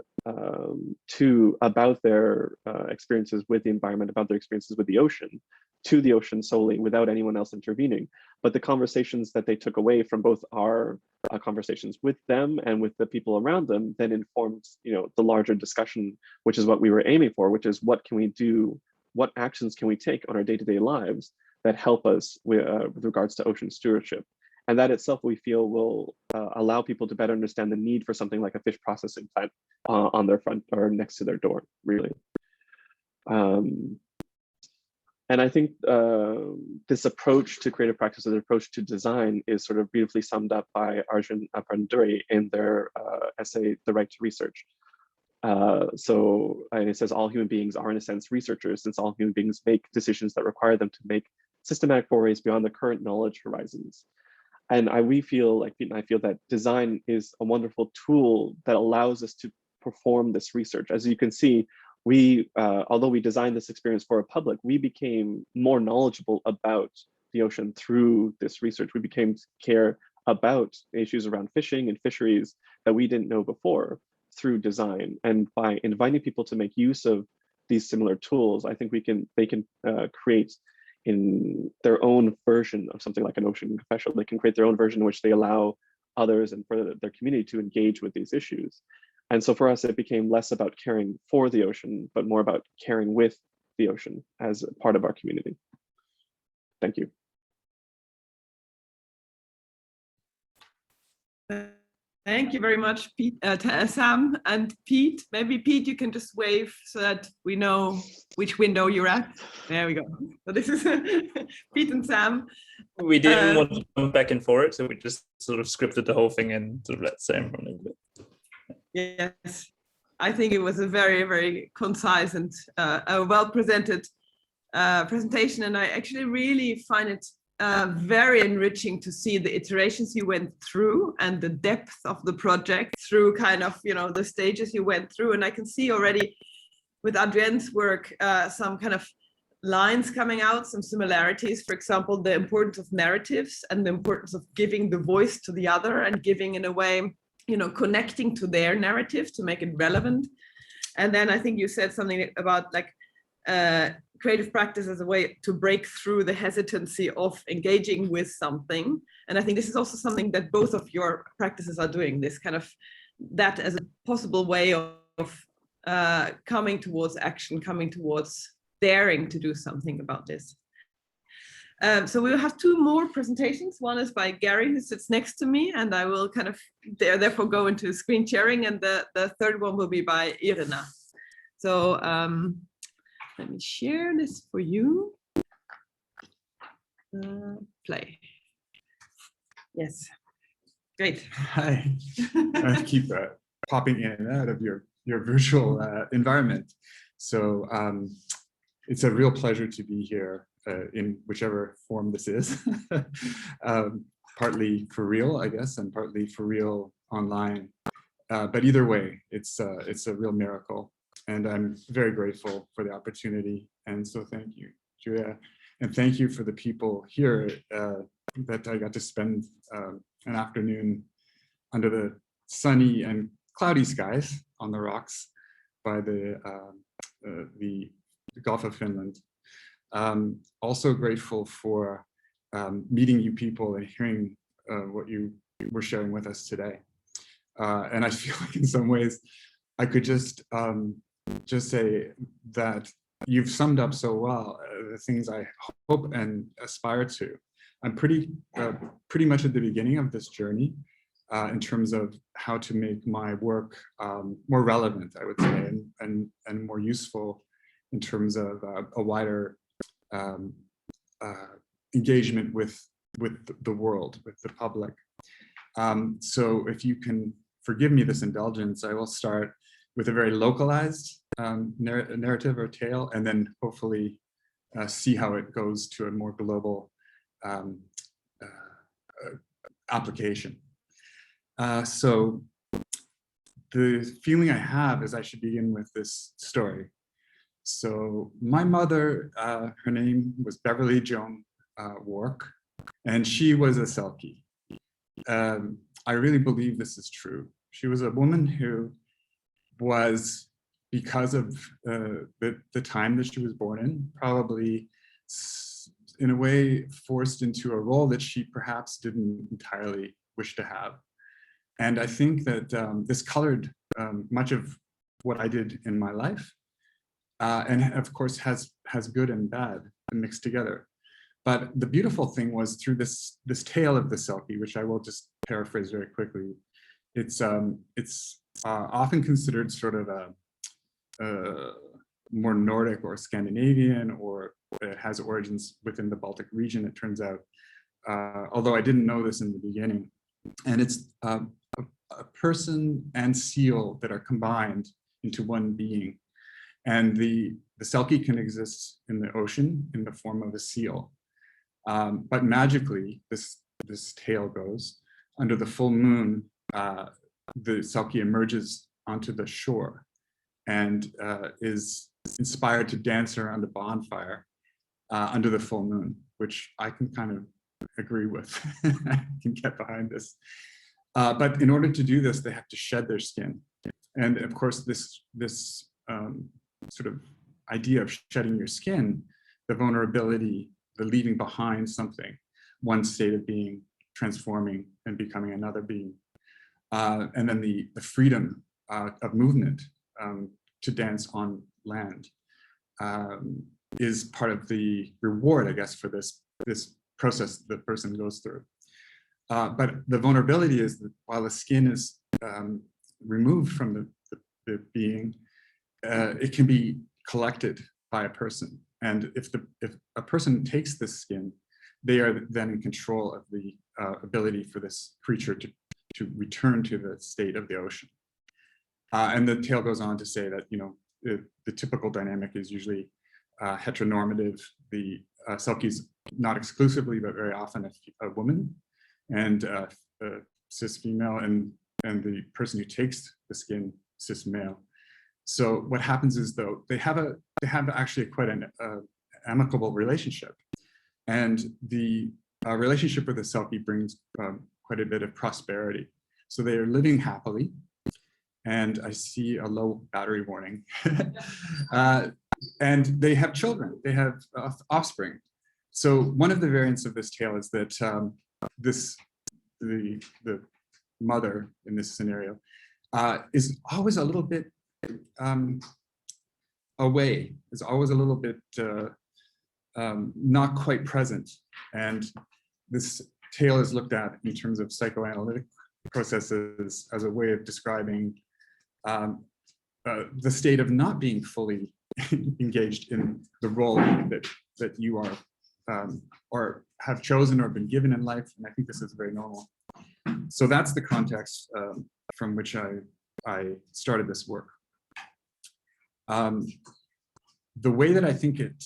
about their experiences with the environment, about their experiences with the ocean, to the ocean solely, without anyone else intervening. But the conversations that they took away from both our conversations with them and with the people around them then informed, the larger discussion, which is what we were aiming for, which is what can we do, what actions can we take on our day-to-day lives that help us with regards to ocean stewardship. And that itself, we feel, will allow people to better understand the need for something like a fish processing plant on their front or next to their door, really. And I think this approach to creative practice, this approach to design, is sort of beautifully summed up by Adriene in their essay, The Right to Research. And it says, all human beings are in a sense researchers, since all human beings make decisions that require them to make systematic forays beyond the current knowledge horizons. And we feel, like Pete and I feel, that design is a wonderful tool that allows us to perform this research. As you can see, although we designed this experience for a public, we became more knowledgeable about the ocean through this research. We became to care about issues around fishing and fisheries that we didn't know before through design. And by inviting people to make use of these similar tools, I think they can create in their own version of something like an ocean confessional. They can create their own version in which they allow others and for their community to engage with these issues. And so for us, it became less about caring for the ocean, but more about caring with the ocean as a part of our community. Thank you. Thank you very much, Pete, Sam and Pete. Maybe Pete, you can just wave so that we know which window you're at. There we go. So this is Pete and Sam. We didn't want to come back and forth, so we just sort of scripted the whole thing and sort of let Sam run a little bit. Yes, I think it was a very, very concise and a well-presented presentation, and I actually really find it very enriching to see the iterations you went through and the depth of the project through kind of, the stages you went through. And I can see already with Adriene's work, some kind of lines coming out, some similarities. For example, the importance of narratives and the importance of giving the voice to the other and giving, in a way, connecting to their narrative to make it relevant. And then I think you said something about like creative practice as a way to break through the hesitancy of engaging with something. And I think this is also something that both of your practices are doing, this kind of, that as a possible way of coming towards action, coming towards daring to do something about this. So we will have two more presentations. One is by Gary, who sits next to me, and I will kind of therefore go into screen sharing, and the third one will be by Iryna. So let me share this for you. Play. Yes, great. Hi, I keep popping in and out of your virtual environment. So it's a real pleasure to be here in whichever form this is, partly for real, I guess, and partly for real online. But either way, it's a real miracle. And I'm very grateful for the opportunity. And so thank you, Julia. And thank you for the people here that I got to spend an afternoon under the sunny and cloudy skies on the rocks by the Gulf of Finland. Also grateful for meeting you people and hearing what you were sharing with us today. And I feel like in some ways I could just say that you've summed up so well the things I hope and aspire to. I'm pretty much at the beginning of this journey in terms of how to make my work more relevant, I would say, and more useful in terms of a wider engagement with the world, with the public. So if you can forgive me this indulgence, I will start with a very localized narrative or tale, and then hopefully see how it goes to a more global application. So the feeling I have is I should begin with this story. So my mother, her name was Beverly Joan Wark, and she was a Selkie. I really believe this is true. She was a woman who was, because of the time that she was born in, probably in a way forced into a role that she perhaps didn't entirely wish to have. And I think that this colored much of what I did in my life, and of course has good and bad mixed together. But the beautiful thing was through this tale of the Selkie, which I will just paraphrase very quickly. It's often considered sort of a more Nordic or Scandinavian, or it has origins within the Baltic region, it turns out, although I didn't know this in the beginning. And it's a person and seal that are combined into one being. And the Selkie can exist in the ocean in the form of a seal. But magically, this tale goes, under the full moon, the Selkie emerges onto the shore and is inspired to dance around a bonfire under the full moon, which I can kind of agree with. I can get behind this. But in order to do this, they have to shed their skin. And of course, this sort of idea of shedding your skin, the vulnerability, the leaving behind something, one state of being, transforming and becoming another being. And then the freedom of movement to dance on land is part of the reward, I guess, for this process the person goes through. But the vulnerability is that while the skin is removed from the being, it can be collected by a person. And if a person takes this skin, they are then in control of the ability for this creature to return to the state of the ocean. And the tale goes on to say that, you know, the typical dynamic is usually heteronormative. The Selkie's not exclusively, but very often a woman and a cis female, and the person who takes the skin, cis male. So what happens is, though, they have actually quite an amicable relationship, and the relationship with the Selkie brings quite a bit of prosperity. So they are living happily, and I see a low battery warning. And they have children, they have offspring. So one of the variants of this tale is that the mother in this scenario is always a little bit away, is always a little bit not quite present. And this tale is looked at in terms of psychoanalytic processes as a way of describing the state of not being fully engaged in the role that you are or have chosen or been given in life. And I think this is very normal. So that's the context from which I started this work. The way that I think it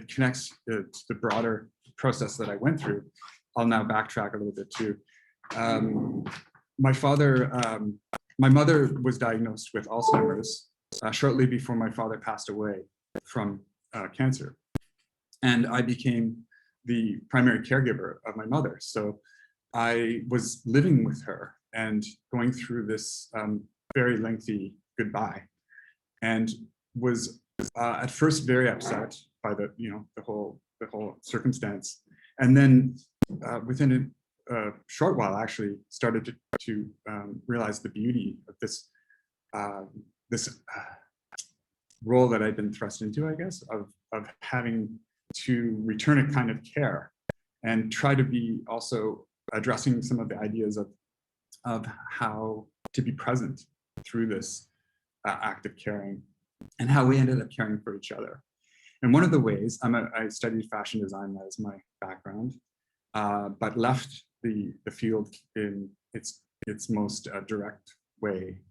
connects to the broader process that I went through, I'll now backtrack a little bit too. My mother was diagnosed with Alzheimer's shortly before my father passed away from cancer. And I became the primary caregiver of my mother. So I was living with her and going through this very lengthy goodbye, and was at first very upset by the whole circumstance, and then within a short while actually started to realize the beauty of this role that I'd been thrust into, I guess, of having to return a kind of care and try to be also addressing some of the ideas of how to be present through this act of caring, and how we ended up caring for each other. And one of the ways, I studied fashion design, that is my background, but left the field in its most direct way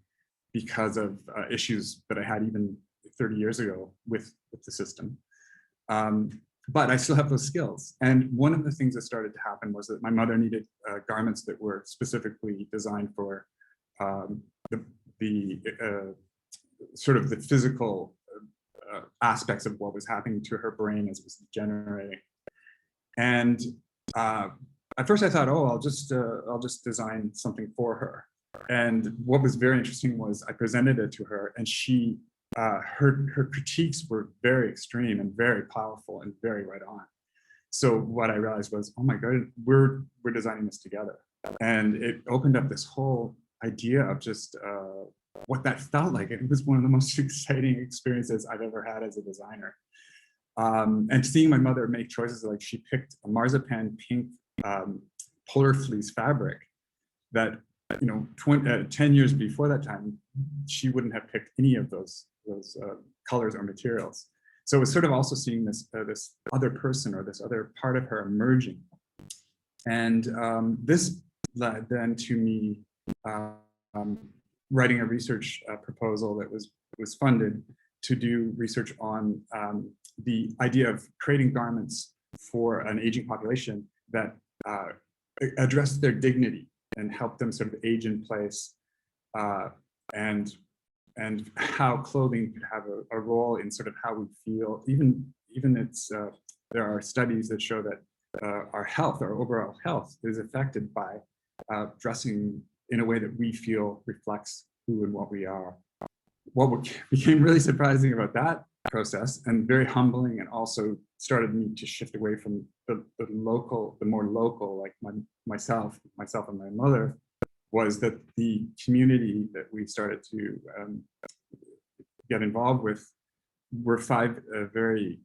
because of issues that I had even 30 years ago with the system. But I still have those skills. And one of the things that started to happen was that my mother needed garments that were specifically designed for the sort of the physical aspects of what was happening to her brain as it was degenerating. And at first I thought, oh, I'll just design something for her. And what was very interesting was I presented it to her, and she her critiques were very extreme and very powerful and very right on. So what I realized was, oh my God, we're designing this together. And it opened up this whole idea of just what that felt like. It was one of the most exciting experiences I've ever had as a designer. And seeing my mother make choices, like she picked a marzipan pink polar fleece fabric that, 10 years before that time, she wouldn't have picked any of those colors or materials. So it was sort of also seeing this other person or this other part of her emerging. And this led then to me writing a research proposal that was funded to do research on the idea of creating garments for an aging population that address their dignity and help them sort of age in place, and how clothing could have a role in sort of how we feel. Even there are studies that show that our health, our overall health, is affected by dressing in a way that we feel reflects who and what we are. What became really surprising about that process, and very humbling, and also started me to shift away from the more local, like myself and my mother, was that the community that we started to get involved with were 5 very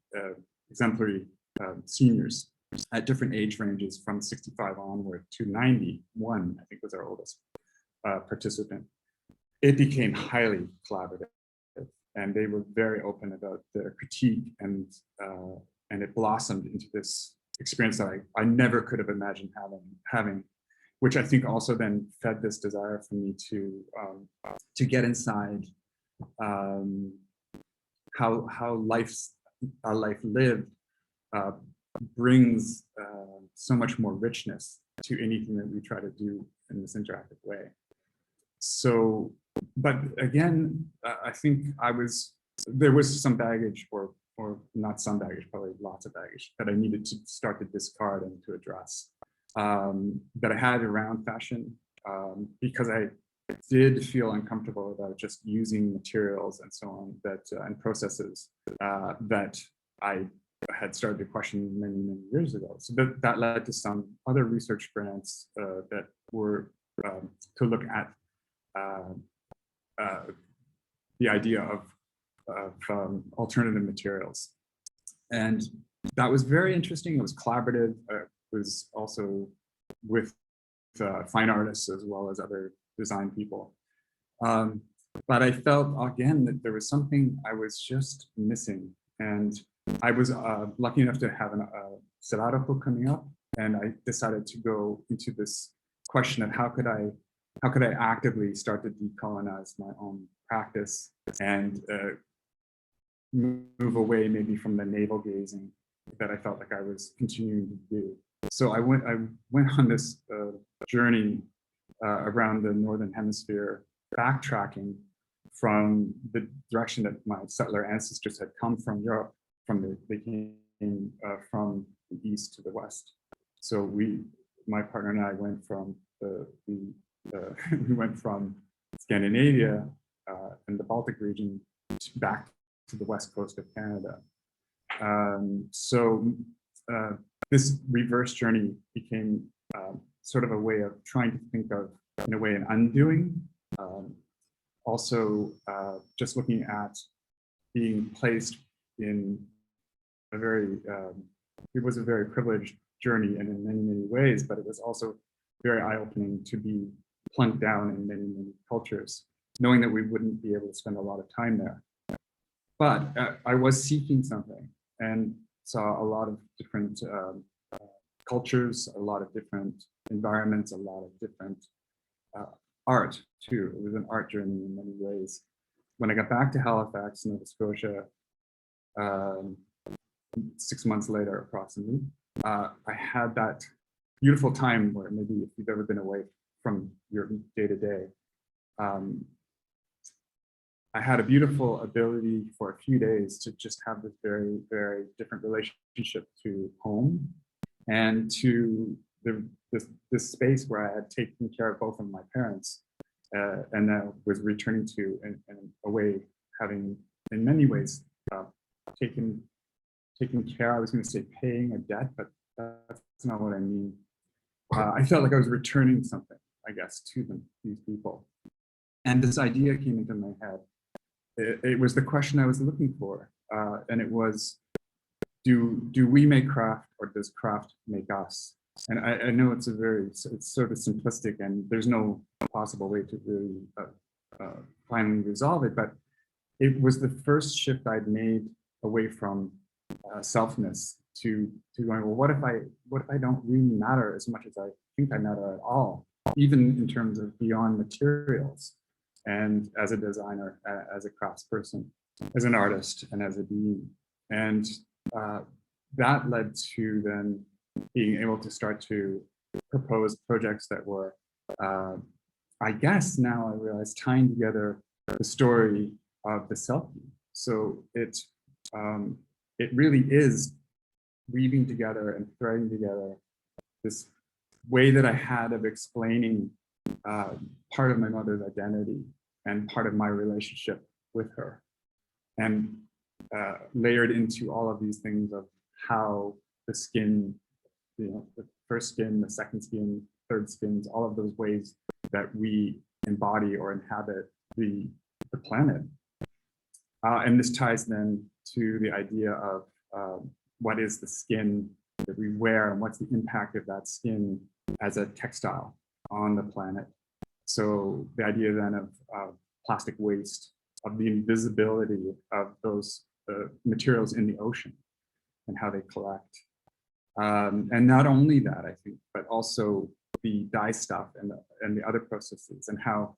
exemplary seniors at different age ranges, from 65 onward to 91, I think was our oldest participant. It became highly collaborative, and they were very open about their critique, and it blossomed into this experience that I never could have imagined having, which I think also then fed this desire for me to get inside how our life lived brings so much more richness to anything that we try to do in this interactive way. So, but again, I think there was some baggage, or not some baggage, probably lots of baggage that I needed to start to discard and to address, that I had around fashion, because I did feel uncomfortable about just using materials and so on, and processes that I had started to question many years ago. So that led to some other research grants that were to look at the idea of alternative materials. And that was very interesting. It was collaborative. It was also with fine artists as well as other design people. But I felt again that there was something I was just missing. And I was lucky enough to have a sabbatical coming up, and I decided to go into this question of how could I actively start to decolonize my own practice and move away maybe from the navel gazing that I felt like I was continuing to do. So I went on this journey around the Northern Hemisphere, backtracking from the direction that my settler ancestors had come from Europe. They came from the east to the west. So my partner and I went from we went from Scandinavia and the Baltic region back to the west coast of Canada. This reverse journey became sort of a way of trying to think of, in a way, an undoing. Also, just looking at being placed in a very, it was a very privileged journey, and in many, many ways, but it was also very eye-opening to be plunked down in many, many cultures, knowing that we wouldn't be able to spend a lot of time there. But I was seeking something and saw a lot of different cultures, a lot of different environments, a lot of different art too. It was an art journey in many ways. When I got back to Halifax, Nova Scotia, 6 months later approximately, I had that beautiful time where maybe if you've ever been away from your day-to-day, I had a beautiful ability for a few days to just have this very, very different relationship to home and to this space where I had taken care of both of my parents and I was returning to in a way, having in many ways taken care. I was going to say paying a debt, but that's not what I mean. I felt like I was returning something, I guess, to these people. And this idea came into my head. It was the question I was looking for. And it was, do we make craft, or does craft make us? And I know it's sort of simplistic, and there's no possible way to really finally resolve it, but it was the first shift I'd made away from selfness to going, well, what if I don't really matter as much as I think I matter at all, even in terms of beyond materials, and as a designer, as a craftsperson, as an artist, and as a being. And that led to then being able to start to propose projects that were, I guess now I realize, tying together the story of the Selkie. So it really is weaving together and threading together this way that I had of explaining part of my mother's identity and part of my relationship with her, and layered into all of these things of how the skin, the first skin, the second skin, third skins, all of those ways that we embody or inhabit the planet. And this ties then to the idea of what is the skin that we wear, and what's the impact of that skin as a textile on the planet. So the idea then of plastic waste, of the invisibility of those materials in the ocean and how they collect. And not only that, I think, but also the dye stuff and the other processes, and how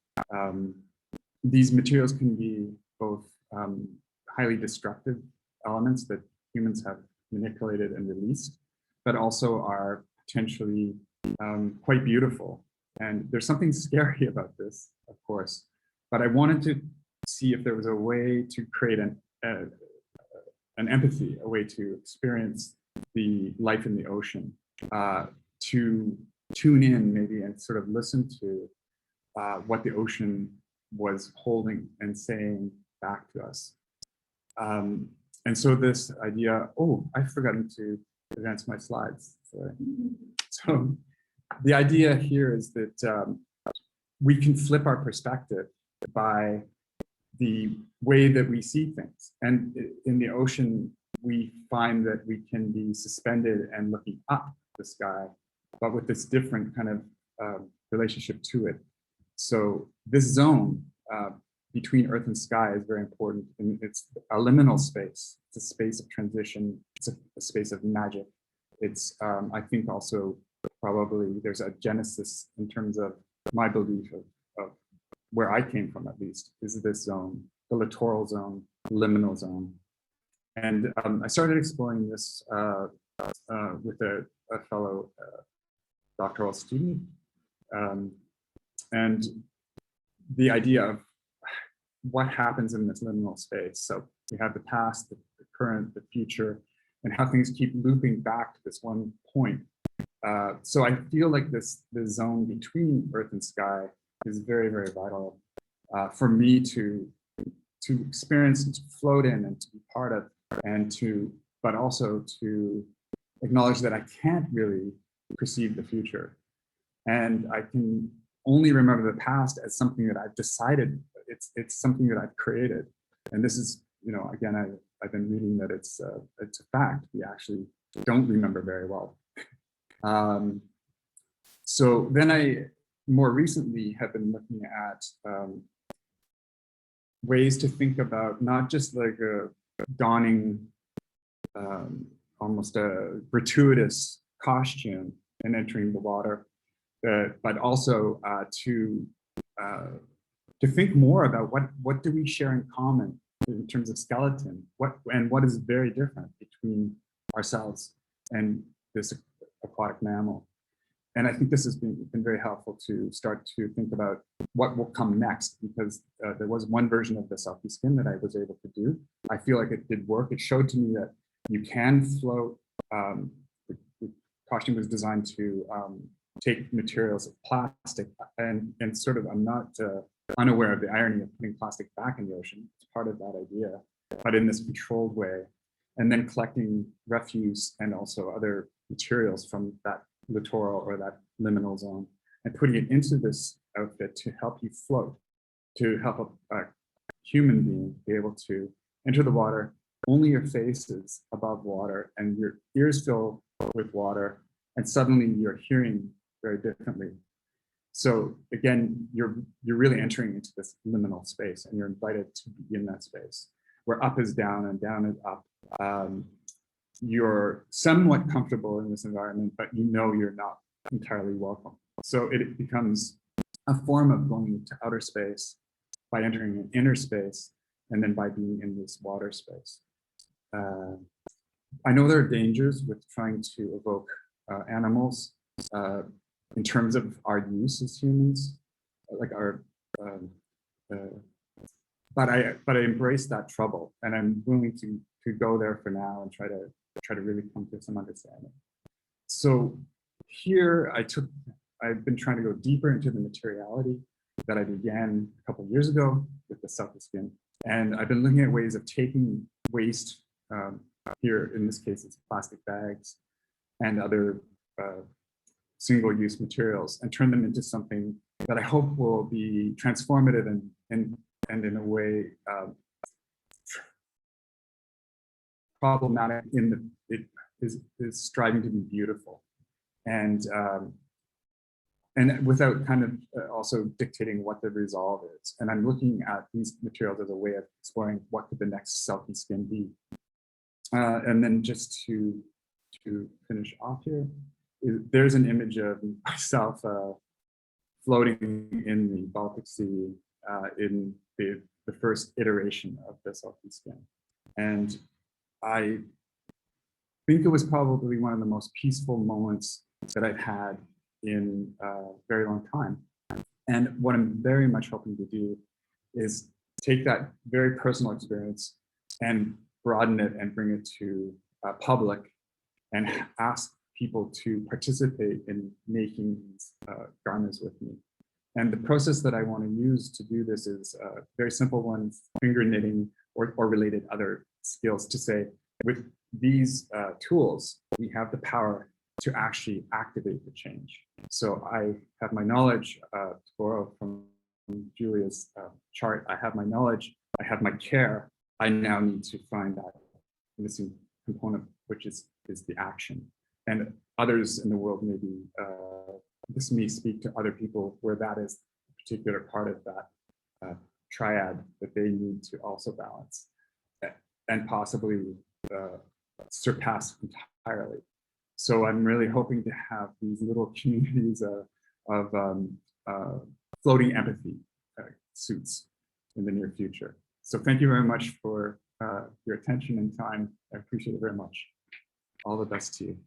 these materials can be both highly destructive elements that humans have manipulated and released, but also are potentially quite beautiful. And there's something scary about this, of course, but I wanted to see if there was a way to create an empathy, a way to experience the life in the ocean, to tune in maybe and sort of listen to what the ocean was holding and saying back to us. And so this idea, oh, I've forgotten to advance my slides. Sorry. So the idea here is that we can flip our perspective by the way that we see things. And in the ocean, we find that we can be suspended and looking up the sky, but with this different kind of relationship to it. So this zone between earth and sky is very important, and it's a liminal space. It's a space of transition. It's a space of magic. It's, I think also probably there's a genesis in terms of my belief of where I came from, at least, is this zone, the littoral zone, liminal zone. And I started exploring this with a fellow doctoral student. And the idea of what happens in this liminal space. So we have the past, the current, the future, and how things keep looping back to this one point. So I feel like the zone between earth and sky is very, very vital for me to experience and to float in and to be part of, but also to acknowledge that I can't really perceive the future. And I can only remember the past as something that I've decided, it's something that I've created. And this is, again, I've been reading that it's a fact. We actually don't remember very well. So then I more recently have been looking at ways to think about not just like a dawning, almost a gratuitous costume and entering the water, but also to think more about what do we share in common in terms of skeleton, what is very different between ourselves and this aquatic mammal. And I think this has been very helpful to start to think about what will come next, because there was one version of the Selkie skin that I was able to do. I feel like it did work. It showed to me that you can float. The costume was designed to take materials of plastic, and sort of, I'm not unaware of the irony of putting plastic back in the ocean. It's part of that idea, but in this controlled way, and then collecting refuse and also other materials from that littoral or that liminal zone and putting it into this outfit to help you float, to help a human being be able to enter the water. Only your face is above water and your ears fill with water, and suddenly you're hearing very differently. So again, you're really entering into this liminal space, and you're invited to be in that space where up is down and down is up. You're somewhat comfortable in this environment, but you're not entirely welcome. So it becomes a form of going into outer space by entering an inner space, and then by being in this water space. I know there are dangers with trying to evoke animals in terms of our use as humans, like but I embrace that trouble, and I'm willing to go there for now and try to really come to some understanding. So here I've been trying to go deeper into the materiality that I began a couple of years ago with the Selkie skin, and I've been looking at ways of taking waste. Here in this case, it's plastic bags and other single-use materials, and turn them into something that I hope will be transformative and in a way problematic in that it is striving to be beautiful, and without kind of also dictating what the resolve is. And I'm looking at these materials as a way of exploring what could the next Selkie skin be. And then just to finish off here, there's an image of myself floating in the Baltic Sea in the first iteration of the Selkie skin. And I think it was probably one of the most peaceful moments that I've had in a very long time. And what I'm very much hoping to do is take that very personal experience and broaden it and bring it to public, and ask people to participate in making these garments with me. And the process that I want to use to do this is a very simple one, finger knitting or related other skills, to say, with these tools, we have the power to actually activate the change. So I have my knowledge, to borrow from Julia's chart, I have my knowledge I have my care, I now need to find that missing component, which is the action. And others in the world maybe, this may speak to other people where that is a particular part of that triad that they need to also balance and possibly surpass entirely. So I'm really hoping to have these little communities of floating empathy suits in the near future. So thank you very much for your attention and time. I appreciate it very much. All the best to you.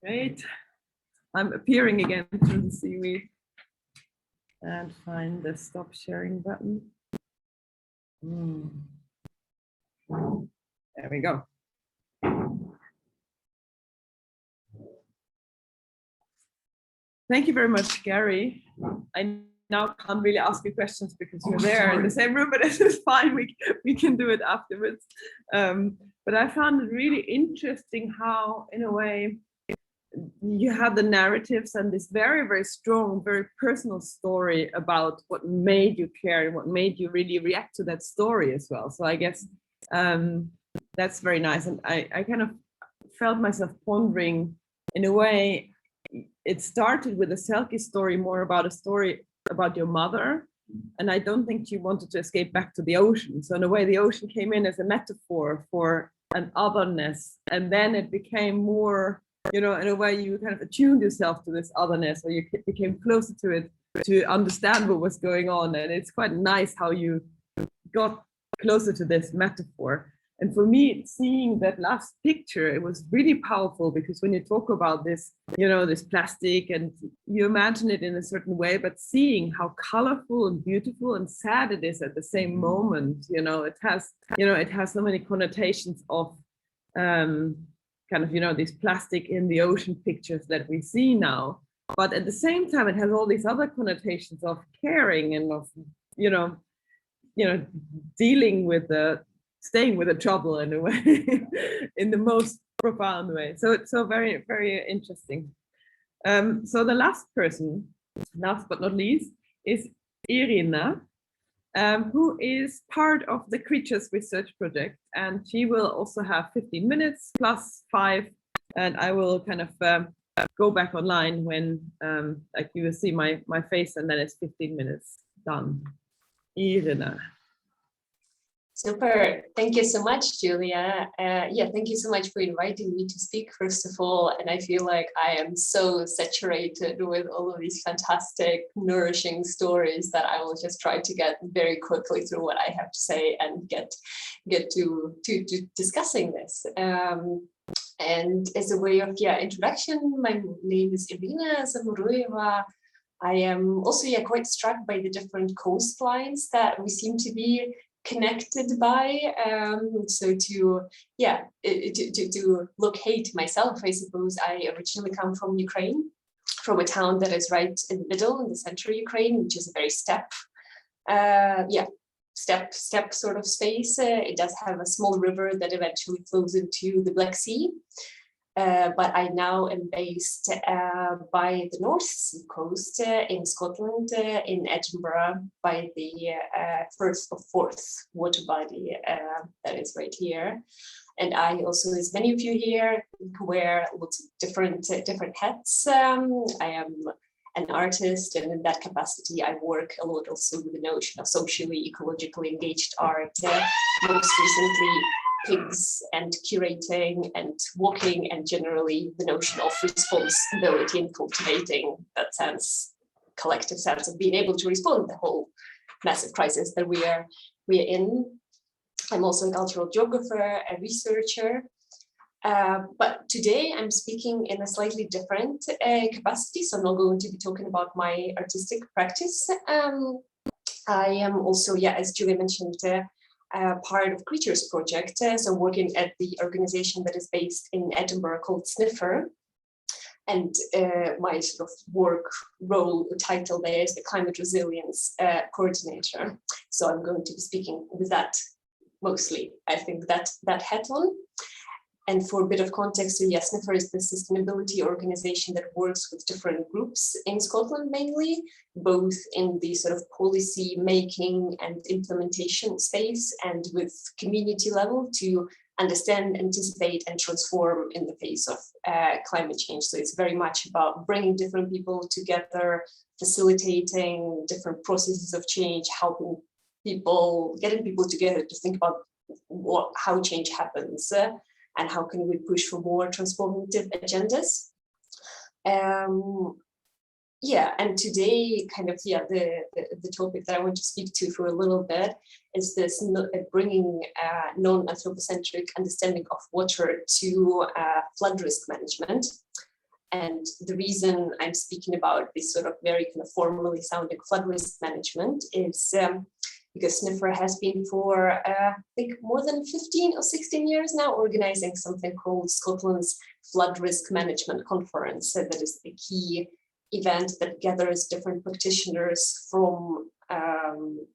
Great. I'm appearing again through the seaweed and find the stop sharing button. There we go. Thank you very much, Gary. I now can't really ask you questions because you're there in the same room, but this is fine. We can do it afterwards. But I found it really interesting how, in a way, you have the narratives and this very, very strong, very personal story about what made you care and what made you really react to that story as well. So I guess that's very nice. And I kind of felt myself pondering, in a way, it started with a Selkie story, more about a story about your mother. And I don't think she wanted to escape back to the ocean. So in a way, the ocean came in as a metaphor for an otherness. And then it became more, you know, in a way you kind of attuned yourself to this otherness, or you became closer to it to understand what was going on. And it's quite nice how you got closer to this metaphor. And for me, seeing that last picture, it was really powerful, because when you talk about this, you know, this plastic, and you imagine it in a certain way, but seeing how colorful and beautiful and sad it is at the same moment, you know, it has so many connotations of kind of, you know, these plastic in the ocean pictures that we see now. But at the same time, it has all these other connotations of caring and of, you know, dealing with staying with the trouble in a way, in the most profound way. So it's so very, very interesting. So the last person, last but not least, is Iryna, who is part of the Creatures Research Project, and she will also have 15 minutes plus 5, and I will kind of go back online when like you will see my face, and then it's 15 minutes done. Iryna. Super. Thank you so much, Julia. Yeah, thank you so much for inviting me to speak, first of all. And I feel like I am so saturated with all of these fantastic, nourishing stories that I will just try to get very quickly through what I have to say and get to discussing this. And as a way of introduction, my name is Iryna Zamuruieva. I am also quite struck by the different coastlines that we seem to be connected by, so to locate myself, I suppose I originally come from Ukraine, from a town that is right in the middle, in the center of Ukraine, which is a very steppe sort of space. It does have a small river that eventually flows into the Black Sea. But I now am based by the North Sea coast in Scotland, in Edinburgh, by the Firth of Forth water body that is right here. And I also, as many of you here, wear lots of different hats. I am an artist, and in that capacity, I work a lot also with the notion of socially, ecologically engaged art. Most recently, pigs and curating and walking, and generally the notion of responsibility in cultivating that sense, collective sense of being able to respond to the whole massive crisis that we are in. I'm also a cultural geographer, a researcher, but today I'm speaking in a slightly different capacity, so I'm not going to be talking about my artistic practice. I am also, as Julia mentioned, part of Creatures Project, so working at the organization that is based in Edinburgh called Sniffer. And my sort of work role title there is the Climate Resilience Coordinator. So I'm going to be speaking with that mostly, I think, that hat on. And for a bit of context, so yes, Sniffer is the sustainability organization that works with different groups in Scotland mainly, both in the sort of policy making and implementation space and with community level to understand, anticipate, and transform in the face of climate change. So it's very much about bringing different people together, facilitating different processes of change, helping people, getting people together to think about how change happens. And how can we push for more transformative agendas? Yeah, and today, kind of, yeah, the topic that I want to speak to for a little bit is this bringing non-anthropocentric understanding of water to flood risk management. And the reason I'm speaking about this sort of very kind of formally sounding flood risk management is because Sniffer has been for, I think, more than 15 or 16 years now, organizing something called Scotland's Flood Risk Management Conference. So that is the key event that gathers different practitioners from the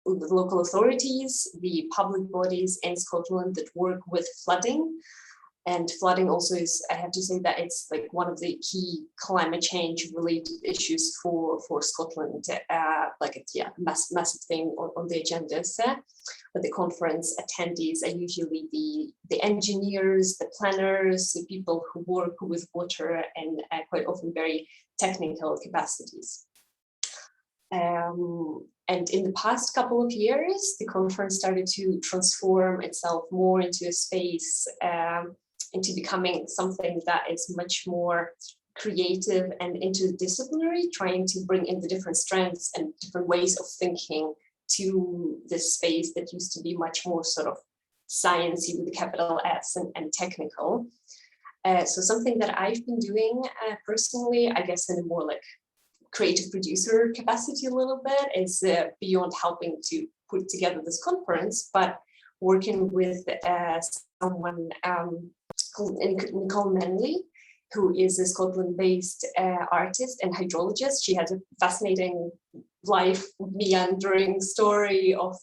local authorities, the public bodies in Scotland that work with flooding. And flooding also is, I have to say that it's like one of the key climate change related issues for Scotland, like it's, yeah, massive thing on the agendas. But the conference attendees are usually the engineers, the planners, the people who work with water and quite often very technical capacities. And in the past couple of years, the conference started to transform itself more into a space into becoming something that is much more creative and interdisciplinary, trying to bring in the different strengths and different ways of thinking to this space that used to be much more sort of sciencey with a capital S and technical. So something that I've been doing personally, I guess in a more like creative producer capacity a little bit, is beyond helping to put together this conference, but working with someone called Nicole Manley, who is a Scotland-based artist and hydrologist. She has a fascinating life, meandering story of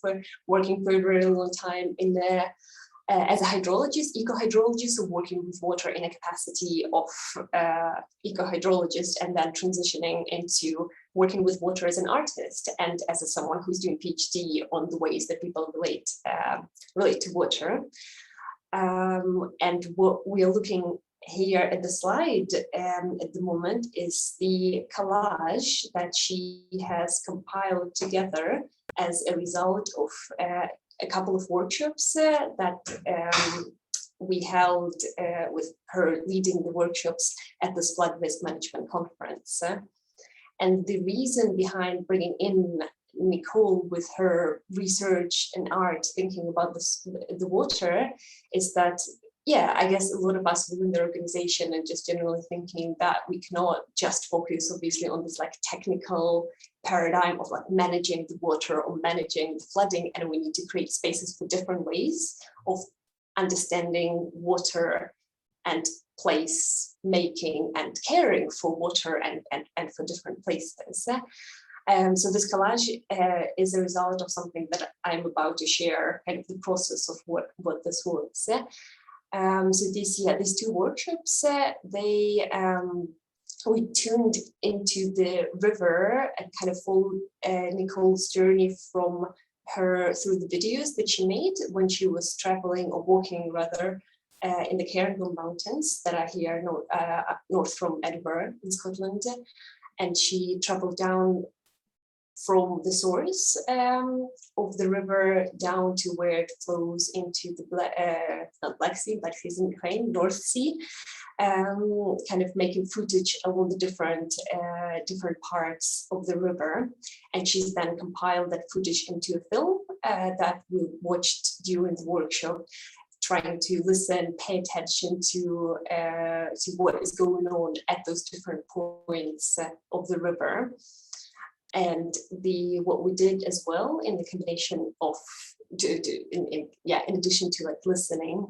working for a very long time in the as a hydrologist, eco-hydrologist, so working with water in a capacity of eco-hydrologist, and then transitioning into working with water as an artist and as someone who's doing PhD on the ways that people relate to water. And what we are looking here at the slide at the moment is the collage that she has compiled together as a result of a couple of workshops that we held with her leading the workshops at this flood risk management conference. And the reason behind bringing in Nicole with her research and art, thinking about the water, is that, yeah, I guess a lot of us within the organization and just generally thinking that we cannot just focus obviously on this like technical paradigm of like managing the water or managing the flooding, and we need to create spaces for different ways of understanding water and place making and caring for water and for different places. So this collage is a result of something that I'm about to share, kind of the process of what this was. So these two workshops, we tuned into the river and kind of followed Nicole's journey from her through the videos that she made when she was traveling or walking rather in the Cairngorm Mountains that are here north from Edinburgh in Scotland. And she traveled down from the source of the river down to where it flows into the Black Sea is in Ukraine, North Sea, kind of making footage along the different parts of the river. And she's then compiled that footage into a film that we watched during the workshop, trying to listen, pay attention to what is going on at those different points of the river. And what we did as well in the combination of, in addition to like listening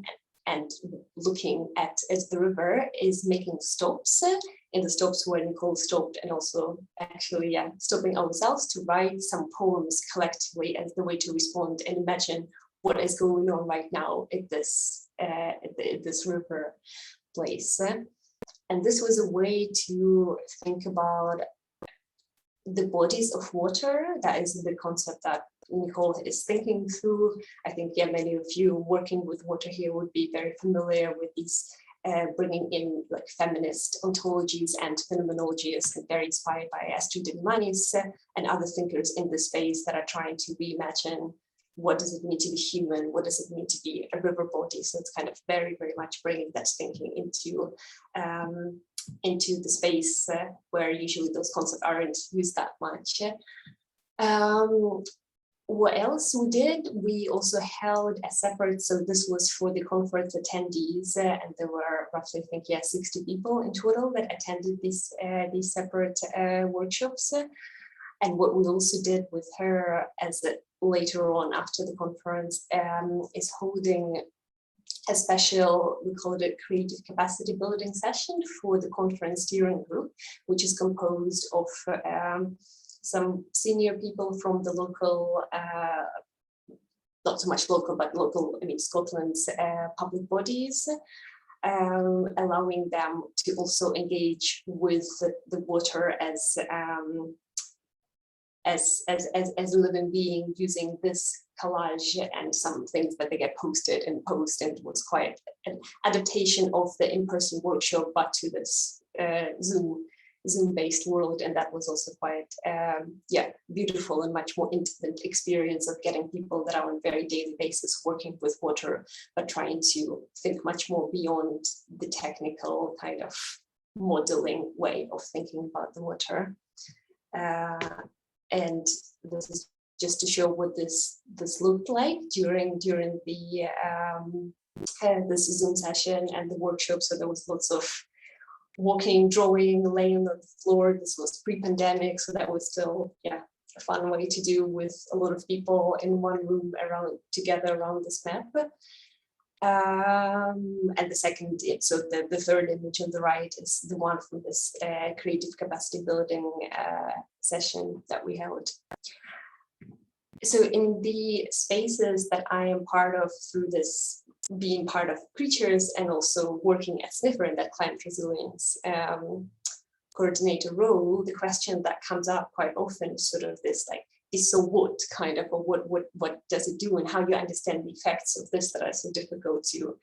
and looking at the river, is making stops in the stops where Nicole stopped, and also actually stopping ourselves to write some poems collectively as the way to respond and imagine what is going on right now at this river place. And this was a way to think about the bodies of water. That is the concept that Nicole is thinking through. I think, yeah, many of you working with water here would be very familiar with these, bringing in like feminist ontologies and phenomenologies, and very inspired by Astrid Manis and other thinkers in this space that are trying to reimagine what does it mean to be human, what does it mean to be a river body. So it's kind of very, very much bringing that thinking into the space where usually those concepts aren't used that much. What else we did? We also held a separate, so this was for the conference attendees, and there were roughly, I think, 60 people in total that attended these separate workshops. And what we also did with her as later on after the conference is holding a special, we called it creative capacity building session for the conference steering group, which is composed of some senior people from the local, not so much local, but local, I mean, Scotland's public bodies, allowing them to also engage with the water as a living being, using this collage and some things that they get posted in post, and it was quite an adaptation of the in-person workshop, but to this Zoom-based world, and that was also quite beautiful and much more intimate experience of getting people that are on a very daily basis working with water, but trying to think much more beyond the technical kind of modeling way of thinking about the water. And this is just to show what this looked like during the this Zoom session and the workshop. So there was lots of walking, drawing, laying on the floor. This was pre-pandemic, so that was still a fun way to do with a lot of people in one room together around this map. And the second, so the third image on the right is the one from this creative capacity building session that we held. So in the spaces that I am part of through this being part of creatures and also working as Sniffer in that climate resilience coordinator role, the question that comes up quite often is sort of this like, so what kind of, or what does it do, and how you understand the effects of this that are so difficult to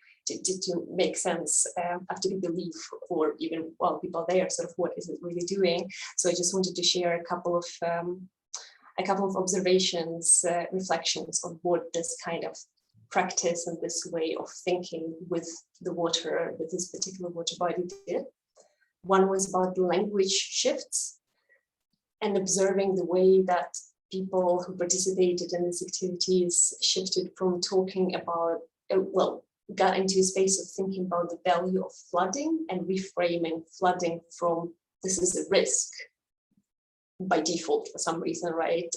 make sense after you believe, or even while people are there, sort of what is it really doing. So I just wanted to share a couple of observations, reflections on what this kind of practice and this way of thinking with the water, with this particular water body did. One was about the language shifts and observing the way that people who participated in these activities shifted from talking about, got into a space of thinking about the value of flooding and reframing flooding from this is a risk by default for some reason, right?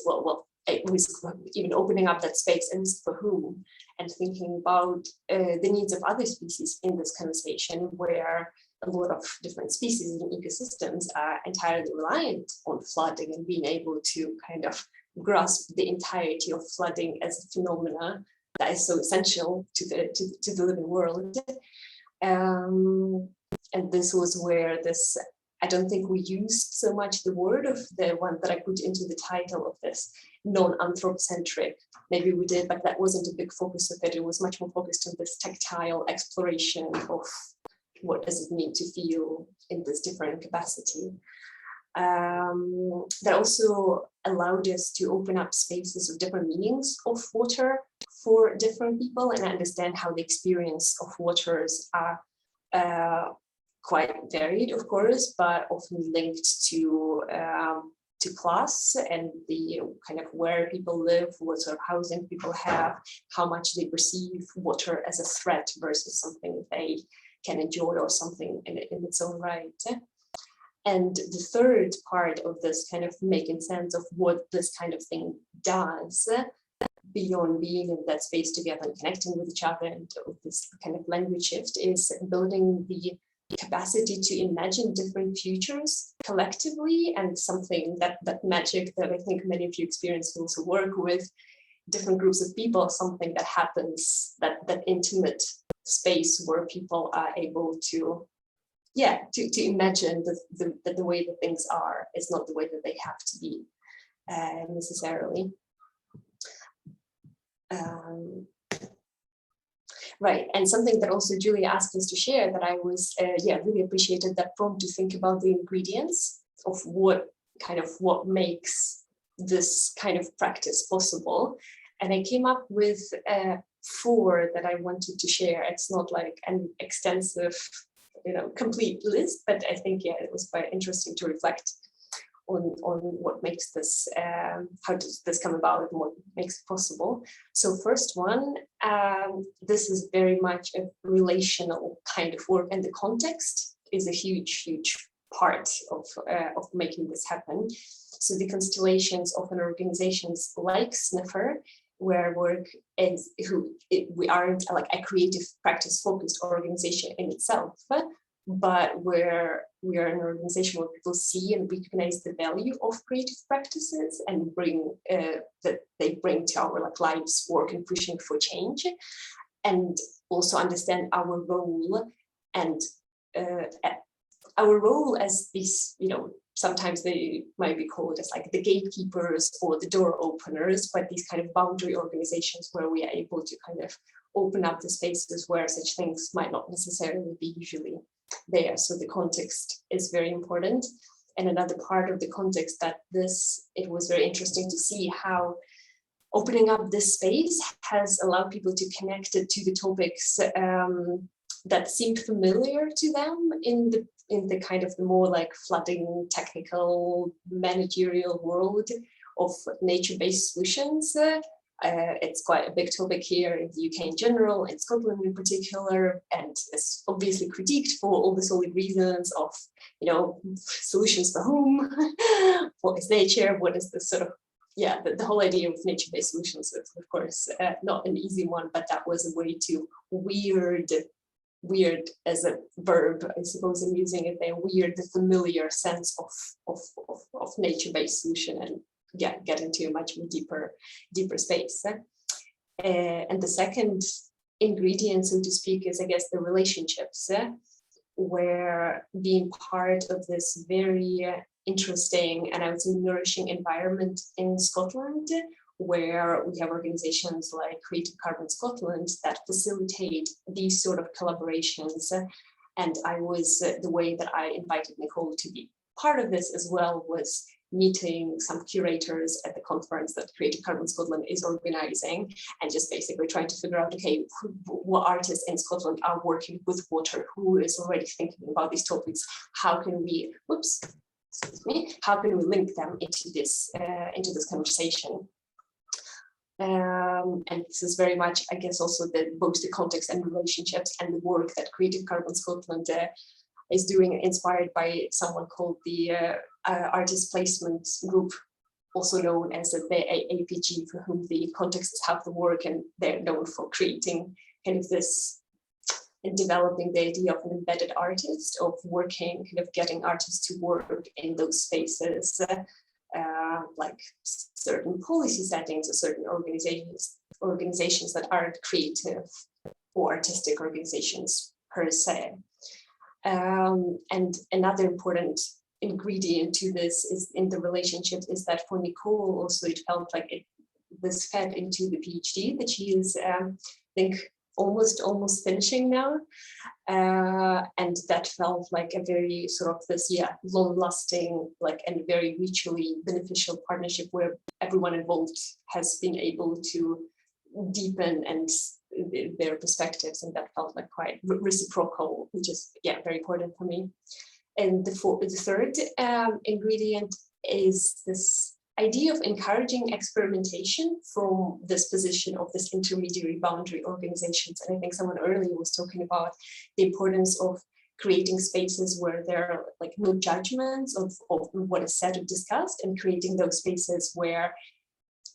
It was even opening up that space, and for whom, and thinking about the needs of other species in this conversation, where a lot of different species and ecosystems are entirely reliant on flooding, and being able to kind of grasp the entirety of flooding as a phenomena that is so essential to the living world. And this was where this, I don't think we used so much the word of the one that I put into the title of this, non-anthropocentric. Maybe we did, but that wasn't a big focus of it. It was much more focused on this tactile exploration of what does it mean to feel in this different capacity. That also allowed us to open up spaces of different meanings of water for different people and understand how the experience of waters are quite varied, of course, but often linked to class and the kind of where people live, what sort of housing people have, how much they perceive water as a threat versus something they can enjoy or something in its own right. And the third part of this kind of making sense of what this kind of thing does beyond being in that space together and connecting with each other, and this kind of language shift is building the capacity to imagine different futures collectively. And something that magic that I think many of you experience also work with different groups of people, something that happens, that intimate space where people are able to, to imagine that the way that things are is not the way that they have to be necessarily. Right, and something that also Julia asked us to share that I was, really appreciated that prompt to think about the ingredients of what makes this kind of practice possible. And I came up with 4 that I wanted to share. It's not like an extensive, complete list, but I think, it was quite interesting to reflect on what makes this, how does this come about and what makes it possible. So first one, this is very much a relational kind of work, and the context is a huge part of making this happen. So the constellations of an organizations like Sniffer, where work is we aren't like a creative practice focused organization in itself, but where we are an organization where people see and recognize the value of creative practices and bring that they bring to our lives, work, and pushing for change, and also understand our role and our role as these, sometimes they might be called as like the gatekeepers or the door openers, but these kind of boundary organizations where we are able to kind of open up the spaces where such things might not necessarily be usually there. So the context is very important. And another part of the context that it was very interesting to see how opening up this space has allowed people to connect it to the topics that seemed familiar to them in the kind of the more like flooding, technical, managerial world of nature-based solutions. It's quite a big topic here in the UK in general, in Scotland in particular, and it's obviously critiqued for all the solid reasons of, solutions for whom, what is nature, what is the sort of, the whole idea of nature-based solutions is, of course, not an easy one, but that was a way to weird as a verb, I suppose I'm using it there, weird the familiar sense of nature-based solution and get into a much more deeper space. And the second ingredient, so to speak, is, I guess, the relationships, where being part of this very interesting and I would say nourishing environment in Scotland, where we have organizations like Creative Carbon Scotland that facilitate these sort of collaborations. And the way that I invited Nicole to be part of this as well was meeting some curators at the conference that Creative Carbon Scotland is organizing, and just basically trying to figure out, okay, what artists in Scotland are working with water, who is already thinking about these topics, how can we, how can we link them into this conversation? And this is very much, I guess, also both the context and relationships and the work that Creative Carbon Scotland is doing, inspired by someone called the Artist Placement Group, also known as the APG, for whom the context is half the work, and they're known for creating kind of this and developing the idea of an embedded artist, of working, kind of getting artists to work in those spaces, like certain policy settings or certain organizations that aren't creative or artistic organizations per se. And another important ingredient to this is in the relationship is that for Nicole also it felt like this fed into the PhD that she is I think almost finishing now, and that felt like a very sort of this long-lasting and very mutually beneficial partnership where everyone involved has been able to deepen and their perspectives, and that felt like quite reciprocal, which is very important for me. And the third ingredient is this idea of encouraging experimentation from this position of this intermediary boundary organizations. And I think someone earlier was talking about the importance of creating spaces where there are no judgments of what is said or discussed, and creating those spaces where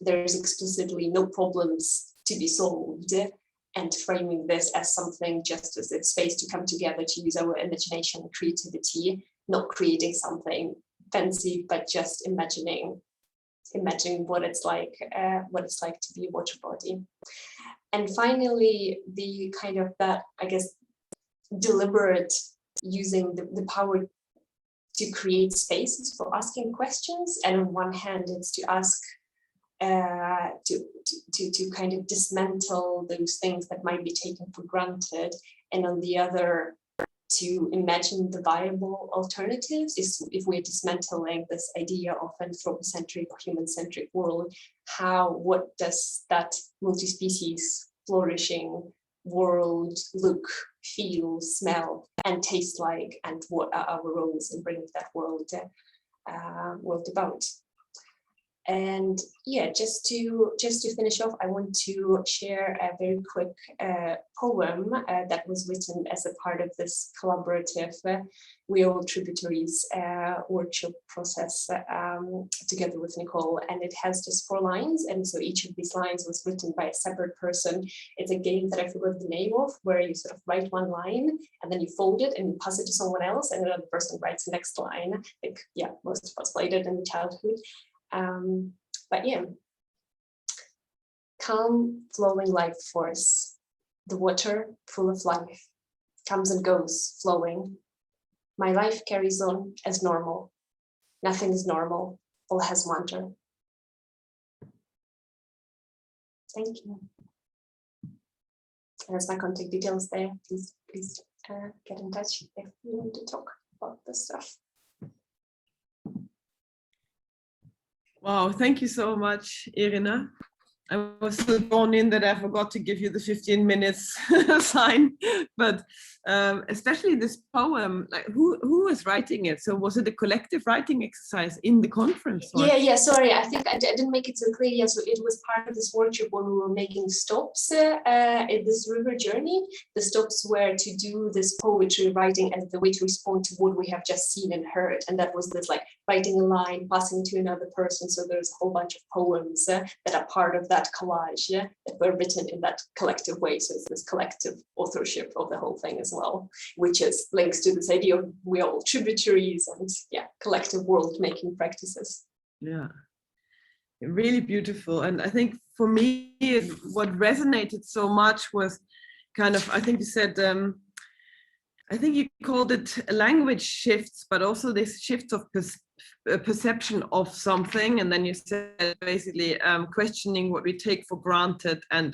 there's explicitly no problems to be solved, and framing this as something just as a space to come together to use our imagination and creativity, not creating something fancy, but just imagining imagining what it's like to be a water body. And finally, the kind of that, I guess, deliberate using the power to create spaces for asking questions. And on one hand, it's to ask, to kind of dismantle those things that might be taken for granted. And on the other, to imagine the viable alternatives is if we're dismantling this idea of anthropocentric or human-centric world, what does that multi-species flourishing world look, feel, smell, and taste like, and what are our roles in bringing that world about? And yeah, just to finish off, I want to share a very quick poem that was written as a part of this collaborative We're All Tributaries workshop process together with Nicole. And it has just 4 lines. And so each of these lines was written by a separate person. It's a game that I forgot the name of, where you sort of write one line and then you fold it and you pass it to someone else, and another person writes the next line. I think, yeah, most of us played it in childhood. But yeah, calm, flowing life force, the water full of life, comes and goes, flowing. My life carries on as normal. Nothing is normal, all has wonder. Thank you. There's my contact details there. Please get in touch if you want to talk about this stuff. Wow, thank you so much, Iryna. I was so drawn in that I forgot to give you the 15 minutes sign, but especially this poem, like who was writing it? So was it a collective writing exercise in the conference? Or? Yeah, sorry, I think I didn't make it so clear. Yeah, so it was part of this workshop when we were making stops in this river journey. The stops were to do this poetry writing as the way to respond to what we have just seen and heard. And that was this like writing a line, passing to another person. So there's a whole bunch of poems that are part of that collage, that were written in that collective way. So it's this collective authorship of the whole thing as well, which is links to this idea of we're all tributaries and collective world making practices. Yeah, really beautiful. And I think for me, what resonated so much was kind of, I think you said, I think you called it language shifts, but also this shift of perception of something. And then you said basically questioning what we take for granted, and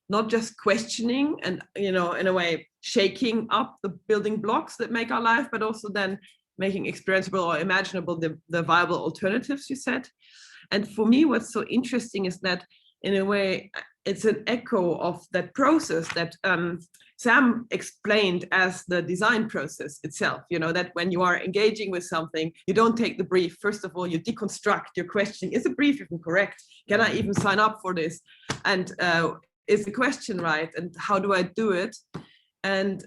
not just questioning and, in a way, shaking up the building blocks that make our life, but also then making experienceable or imaginable the viable alternatives, you said. And for me, what's so interesting is that, in a way, it's an echo of that process that Sam explained as the design process itself, that when you are engaging with something, you don't take the brief. First of all, you deconstruct your question. Is the brief even correct? Can I even sign up for this? And is the question right? And how do I do it? And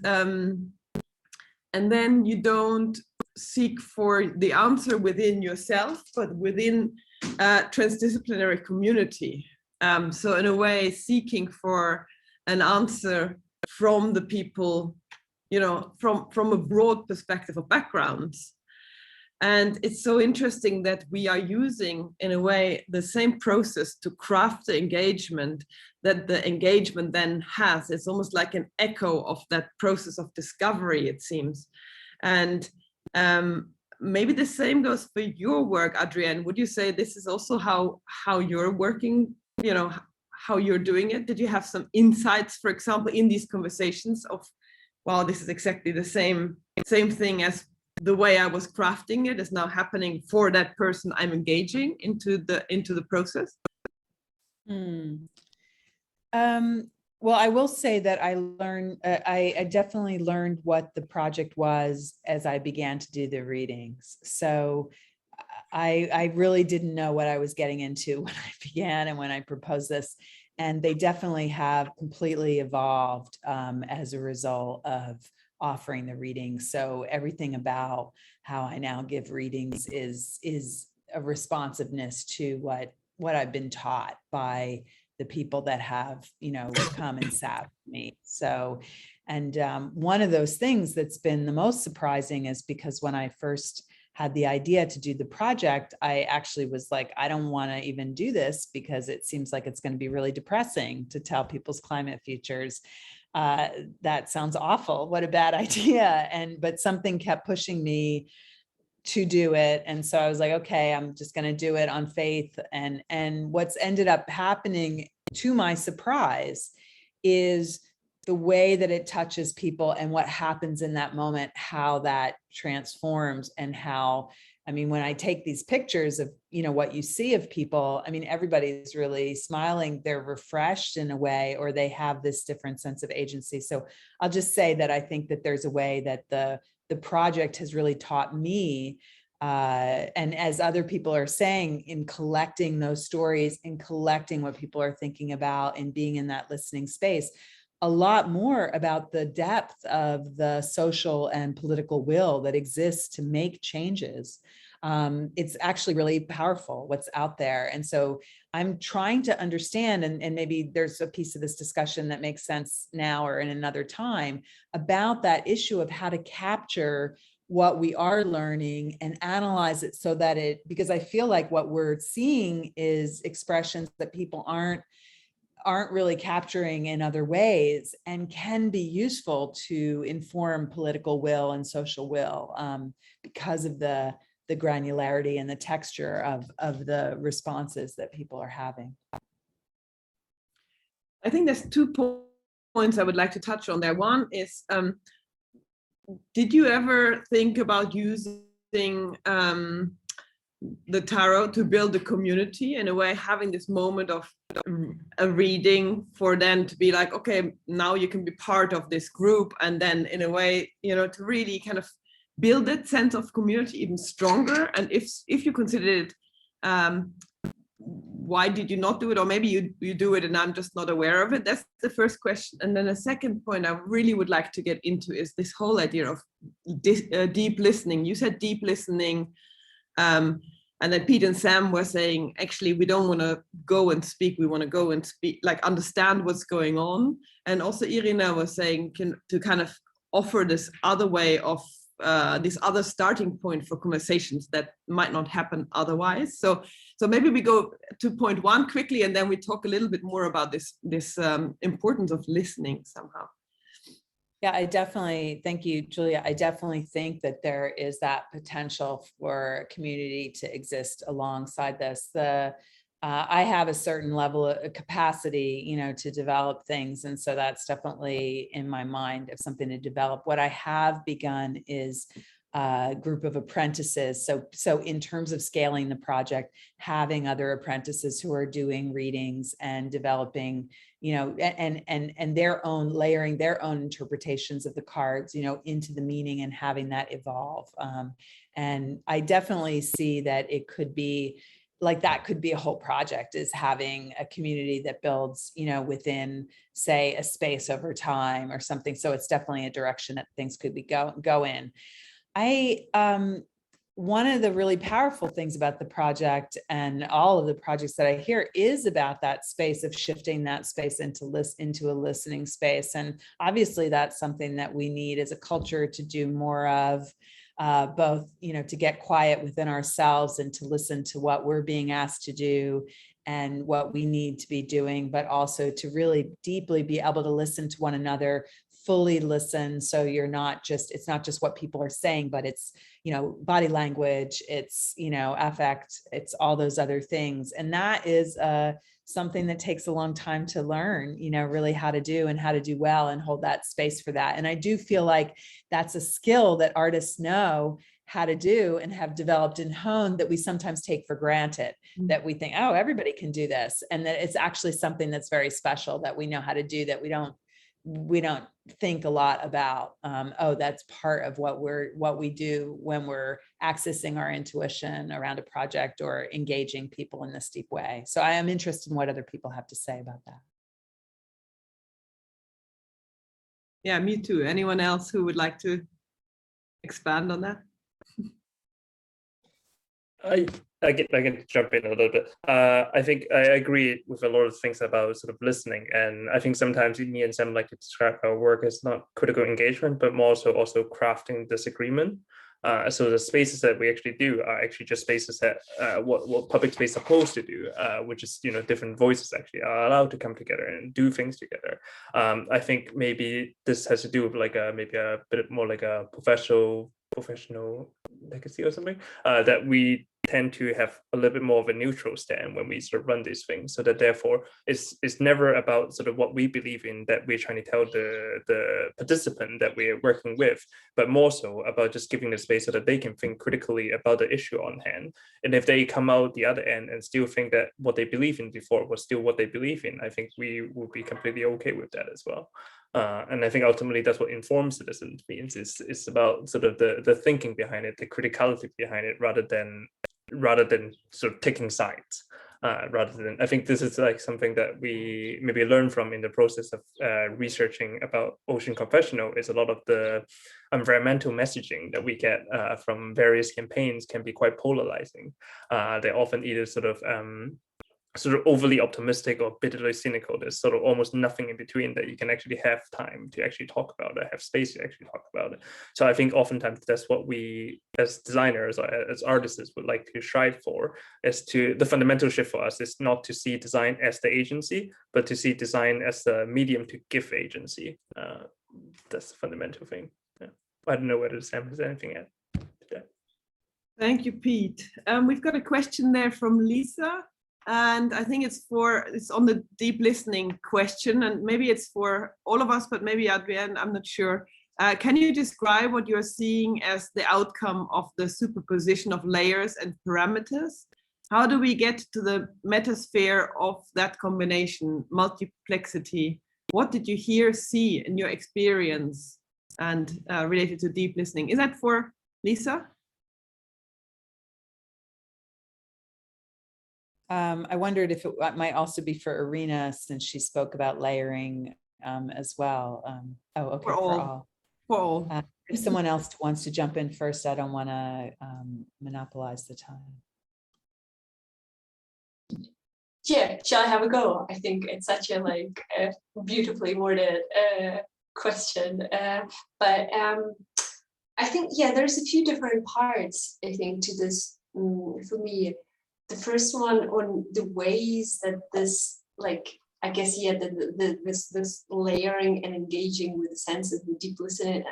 then you don't seek for the answer within yourself, but within a transdisciplinary community. So in a way, seeking for an answer from the people, from a broad perspective of backgrounds. And it's so interesting that we are using, in a way, the same process to craft the engagement that the engagement then has. It's almost like an echo of that process of discovery, it seems. And maybe the same goes for your work, Adriene. Would you say this is also how you're working, how you're doing it? Did you have some insights, for example, in these conversations of, wow, this is exactly the same thing as the way I was crafting it is now happening for that person I'm engaging into the process? Well, I will say that I learned, I definitely learned what the project was as I began to do the readings. So I really didn't know what I was getting into when I began and when I proposed this. And they definitely have completely evolved as a result of offering the readings. So everything about how I now give readings is a responsiveness to what I've been taught by the people that have, come and sat with me. So, and one of those things that's been the most surprising is because when I first had the idea to do the project, I actually was like, I don't want to even do this because it seems like it's going to be really depressing to tell people's climate futures. That sounds awful. What a bad idea. But something kept pushing me to do it. And so I was like, okay, I'm just going to do it on faith. And what's ended up happening, to my surprise, is the way that it touches people and what happens in that moment, how that transforms, and how, I mean, when I take these pictures of, what you see of people, I mean, everybody's really smiling, they're refreshed in a way, or they have this different sense of agency. So I'll just say that I think that there's a way that the project has really taught me, and as other people are saying, in collecting those stories and collecting what people are thinking about and being in that listening space, a lot more about the depth of the social and political will that exists to make changes. It's actually really powerful what's out there. And so I'm trying to understand, and maybe there's a piece of this discussion that makes sense now or in another time, about that issue of how to capture what we are learning and analyze it so that because I feel like what we're seeing is expressions that people aren't really capturing in other ways, and can be useful to inform political will and social will, because of the granularity and the texture of the responses that people are having. I think there's 2 points I would like to touch on there. One is, did you ever think about using the tarot to build a community, in a way, having this moment of a reading for them to be like, okay, now you can be part of this group, and then in a way, to really kind of build that sense of community even stronger? And if you consider it, why did you not do it? Or maybe you do it and I'm just not aware of it. That's the first question. And then the second point I really would like to get into is this whole idea of deep listening. You said deep listening, and then Pete and Sam were saying, actually, we don't want to go and speak. We want to go and speak, like understand what's going on. And also Iryna was saying to kind of offer this other way of this other starting point for conversations that might not happen otherwise. So maybe we go to point 1 quickly, and then we talk a little bit more about this importance of listening somehow. Yeah, thank you, Julia. I definitely think that there is that potential for community to exist alongside this. I have a certain level of capacity, to develop things. And so that's definitely in my mind of something to develop. What I have begun is a group of apprentices. So in terms of scaling the project, having other apprentices who are doing readings and developing, and their own, layering their own interpretations of the cards, into the meaning, and having that evolve. And I definitely see that it could be like, that could be a whole project, is having a community that builds, within, say, a space over time or something. So it's definitely a direction that things could be go in. One of the really powerful things about the project, and all of the projects that I hear, is about that space of shifting that space into a listening space. And obviously that's something that we need as a culture to do more of, both, to get quiet within ourselves and to listen to what we're being asked to do and what we need to be doing, but also to really deeply be able to listen to one another, fully listen. So it's not just what people are saying, but it's, body language, it's, affect, it's all those other things. And that is something that takes a long time to learn, really how to do and how to do well and hold that space for that. And I do feel like that's a skill that artists know how to do and have developed and honed, that we sometimes take for granted, that we think, oh, everybody can do this. And that it's actually something that's very special that we know how to do, that we don't think a lot about. That's part of what we do when we're accessing our intuition around a project or engaging people in this deep way. So I am interested in what other people have to say about that. Yeah, me too. Anyone else who would like to expand on that? I can jump in a little bit. I think I agree with a lot of things about sort of listening, and I think sometimes me and Sam like to describe our work as not critical engagement, but more so also crafting disagreement. So the spaces that we actually do are actually just spaces that what public space is supposed to do, which is, you know, different voices actually are allowed to come together and do things together. I think maybe this has to do with like maybe a bit more like a professional legacy or something, that we tend to have a little bit more of a neutral stand when we sort of run these things, so that therefore it's never about sort of what we believe in that we're trying to tell the participant that we're working with, but more so about just giving the space so that they can think critically about the issue on hand. And if they come out the other end and still think that what they believe in before was still what they believe in, I think we will be completely okay with that as well. And I think ultimately that's what informed citizens means. It's about sort of the thinking behind it, the criticality behind it, rather than sort of taking sides. Rather than, I think this is like something that we maybe learn from in the process of researching about Ocean Confessional, is a lot of the environmental messaging that we get from various campaigns can be quite polarizing. They're often either sort of overly optimistic or bitterly cynical. There's sort of almost nothing in between that you can actually have time to actually talk about it, have space to actually talk about it. So I think oftentimes that's what we as designers or as artists would like to strive for, is to, the fundamental shift for us is not to see design as the agency, but to see design as the medium to give agency. That's the fundamental thing. Yeah. I don't know whether Sam has anything to add. Thank you, Pete. We've got a question there from Lisa. And I think it's on the deep listening question, and maybe it's for all of us, but maybe Adriene, I'm not sure. Can you describe what you're seeing as the outcome of the superposition of layers and parameters? How do we get to the metasphere of that combination, multiplexity? What did you see in your experience and related to deep listening? Is that for Lisa? I wondered if it might also be for Iryna, since she spoke about layering as well. Oh, okay, For all. For all. If someone else wants to jump in first, I don't want to monopolize the time. Yeah, shall I have a go? I think it's such a beautifully worded question, but I think, yeah, there's a few different parts, I think, to this for me. The first one on the ways that this, I guess, yeah, this layering and engaging with the senses, the deep listening,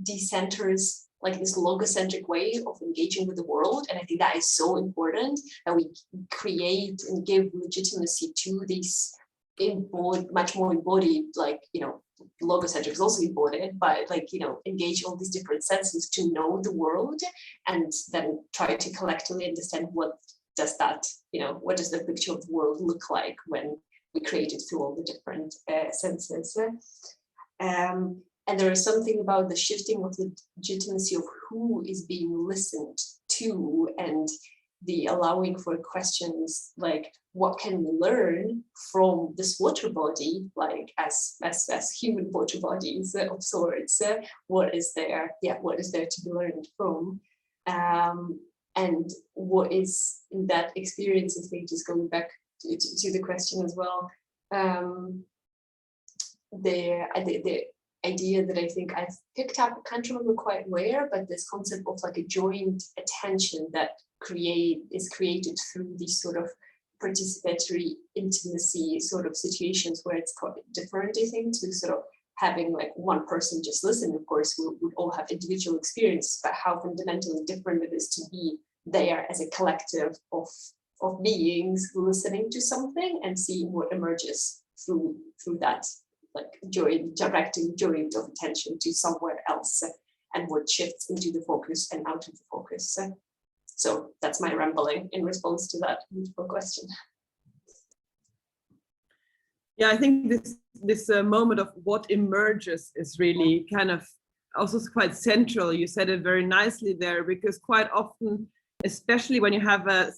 decenters this logocentric way of engaging with the world. And I think that is so important, that we create and give legitimacy to these much more embodied, logocentric is also embodied, but engage all these different senses to know the world, and then try to collectively understand what does that, what does the picture of the world look like when we create it through all the different senses. And there is something about the shifting of the legitimacy of who is being listened to, and the allowing for questions like, what can we learn from this water body, as human water bodies of sorts? What is there? Yeah, what is there to be learned from? And what is in that experience, I think, just going back to the question as well, the idea that I think I've picked up, I can't remember quite where, but this concept of a joint attention that is created through these sort of participatory intimacy sort of situations, where it's quite different, I think, to sort of having one person just listen. Of course, we would all have individual experiences, but how fundamentally different it is to be there as a collective of beings listening to something and seeing what emerges through that, directing joint of attention to somewhere else, and what shifts into the focus and out of the focus. So that's my rambling in response to that beautiful question. Yeah, I think this moment of what emerges is really kind of also quite central. You said it very nicely there, because quite often, especially when you have a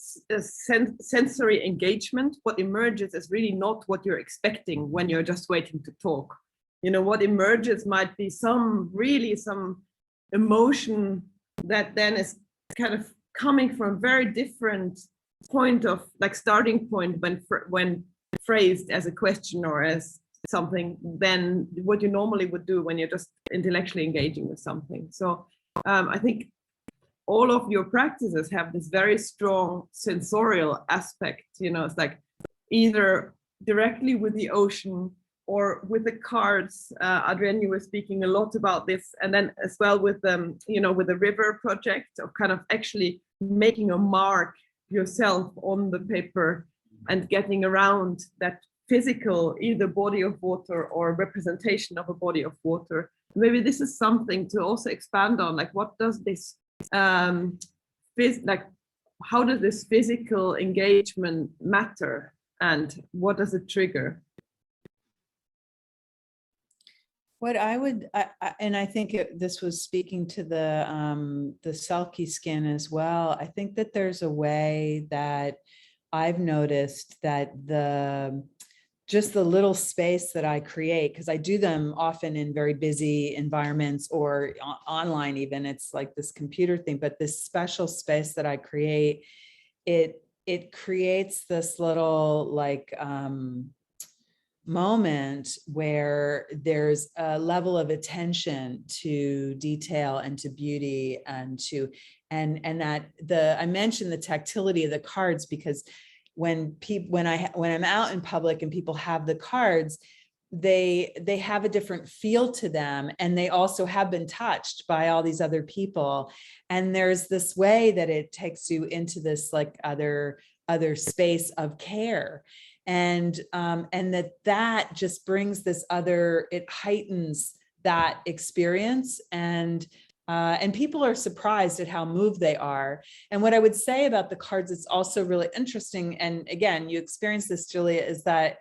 sensory engagement, what emerges is really not what you're expecting when you're just waiting to talk. What emerges might be some emotion that then is kind of coming from a very different point of starting point when phrased as a question or as something than what you normally would do when you're just intellectually engaging with something. So I think all of your practices have this very strong sensorial aspect. You know, it's like either directly with the ocean or with the cards. Adrienne, you were speaking a lot about this, and then as well with you know, with the river project of kind of actually making a mark yourself on the paper and getting around that physical either body of water or representation of a body of water. Maybe this is something to also expand on, like what does this like how does this physical engagement matter and what does it trigger? What I would, and I think this was speaking to the Selkie skin as well. I think that there's a way that I've noticed that just the little space that I create, because I do them often in very busy environments or online even, it's like this computer thing, but this special space that I create, it creates this little like moment where there's a level of attention to detail and to beauty and to, and that I mentioned the tactility of the cards because when I'm out in public and people have the cards, they have a different feel to them, and they also have been touched by all these other people. And there's this way that it takes you into this like other space of care. And that just brings this other, it heightens that experience, and people are surprised at how moved they are. And what I would say about the cards, it's also really interesting. And again, you experience this, Julia, is that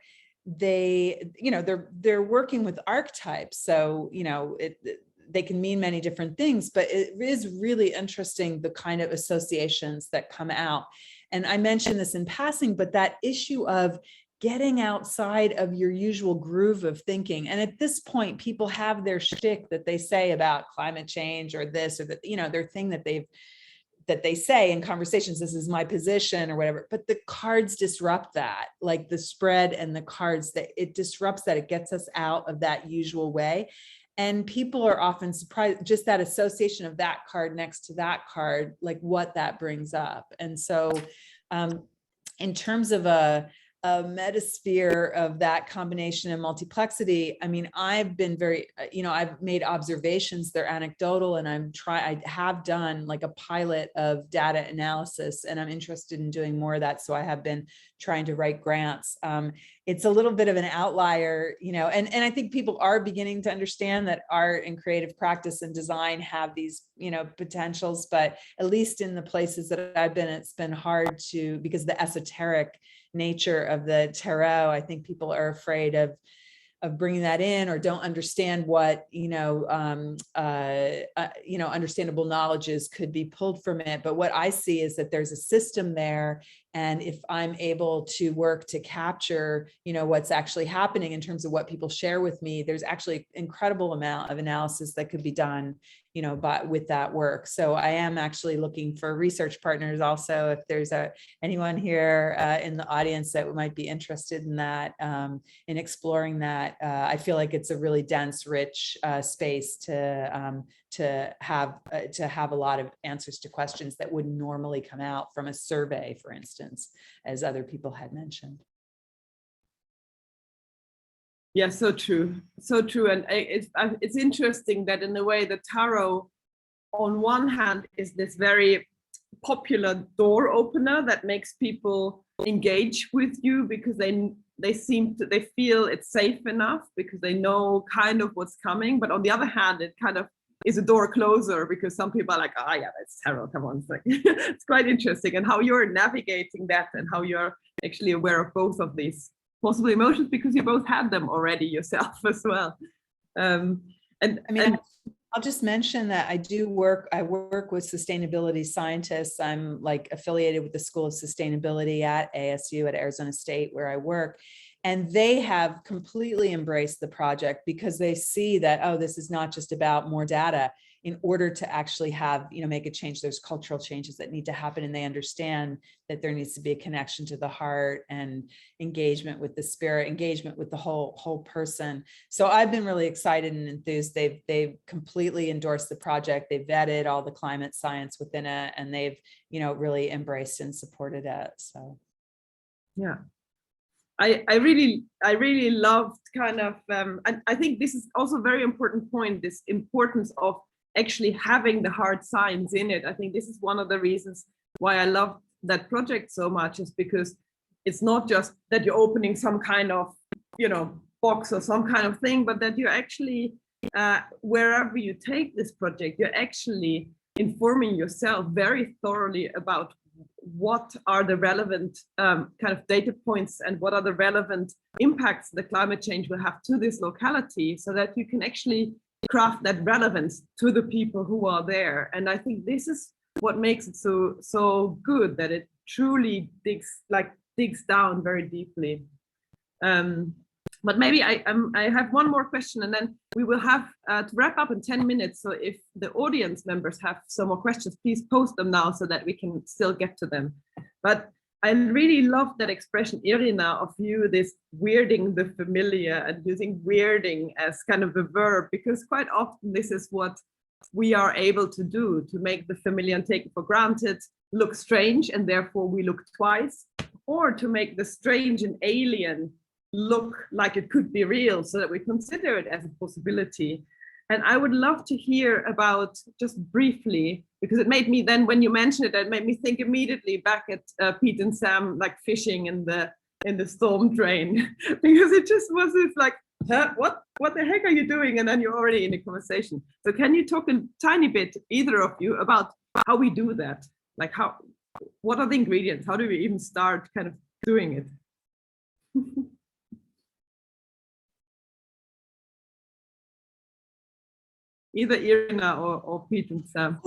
they, you know, they're working with archetypes. So, you know, they can mean many different things, but it is really interesting, the kind of associations that come out. And I mentioned this in passing, but that issue of getting outside of your usual groove of thinking. And at this point, people have their shtick that they say about climate change or this or that, you know, their thing that they say in conversations, this is my position or whatever, but the cards disrupt that, like the spread and the cards, that it disrupts that, it gets us out of that usual way. And people are often surprised, just that association of that card next to that card, like what that brings up. And so in terms of a metasphere of that combination and multiplexity, I mean, I've been very, you know, I've made observations, they're anecdotal, and I have done like a pilot of data analysis, and I'm interested in doing more of that. So I have been trying to write grants. It's a little bit of an outlier, you know, and I think people are beginning to understand that art and creative practice and design have these, you know, potentials, but at least in the places that I've been, it's been hard to, because of the esoteric nature of the tarot, I think people are afraid of bringing that in, or don't understand what, understandable knowledges could be pulled from it. But what I see is that there's a system there. And if I'm able to work to capture, you know, what's actually happening in terms of what people share with me, there's actually incredible amount of analysis that could be done, you know, with that work. So I am actually looking for research partners also. If there's anyone here in the audience that might be interested in that, in exploring that, I feel like it's a really dense, rich space to have a lot of answers to questions that wouldn't normally come out from a survey, for instance, as other people had mentioned. Yeah, so true, so true. And it's interesting that in a way the tarot, on one hand, is this very popular door opener that makes people engage with you because they feel it's safe enough because they know kind of what's coming. But on the other hand, it kind of is a door closer because some people are like, oh yeah, that's tarot, come on. It's like, it's quite interesting, and how you're navigating that and how you're actually aware of both of these possible emotions because you both had them already yourself as well. And I mean, I'll just mention that I work with sustainability scientists. I'm like affiliated with the School of Sustainability at ASU at Arizona State where I work. And they have completely embraced the project because they see that, oh, this is not just about more data. in order to actually have, make a change, there's cultural changes that need to happen, and they understand that there needs to be a connection to the heart and engagement with the spirit, engagement with the whole person. So I've been really excited and enthused. They've completely endorsed the project. They've vetted all the climate science within it, and they've, really embraced and supported it. So yeah. I really loved kind of, and I think this is also a very important point, this importance of actually having the hard science in it. I think this is one of the reasons why I love that project so much, is because it's not just that you're opening some kind of, box or some kind of thing, but that you're actually, wherever you take this project, you're actually informing yourself very thoroughly about what are the relevant kind of data points and what are the relevant impacts the climate change will have to this locality, so that you can actually craft that relevance to the people who are there. And I think this is what makes it so good, that it truly digs down very deeply. But maybe I have one more question, and then we will have to wrap up in 10 minutes. So if the audience members have some more questions, please post them now so that we can still get to them. But I really love that expression, Iryna, of you, this weirding the familiar, and using weirding as kind of the verb, because quite often this is what we are able to do, to make the familiar and taken for granted look strange, and therefore we look twice, or to make the strange and alien look like it could be real, so that we consider it as a possibility. And I would love to hear about, just briefly, because it made me then, when you mentioned it made me think immediately back at Pete and Sam like fishing in the storm drain, because it just was this like, huh, what the heck are you doing? And then you're already in a conversation. So can you talk a tiny bit, either of you, about how we do that? Like what are the ingredients? How do we even start kind of doing it? Either Iryna or Pete and Sam.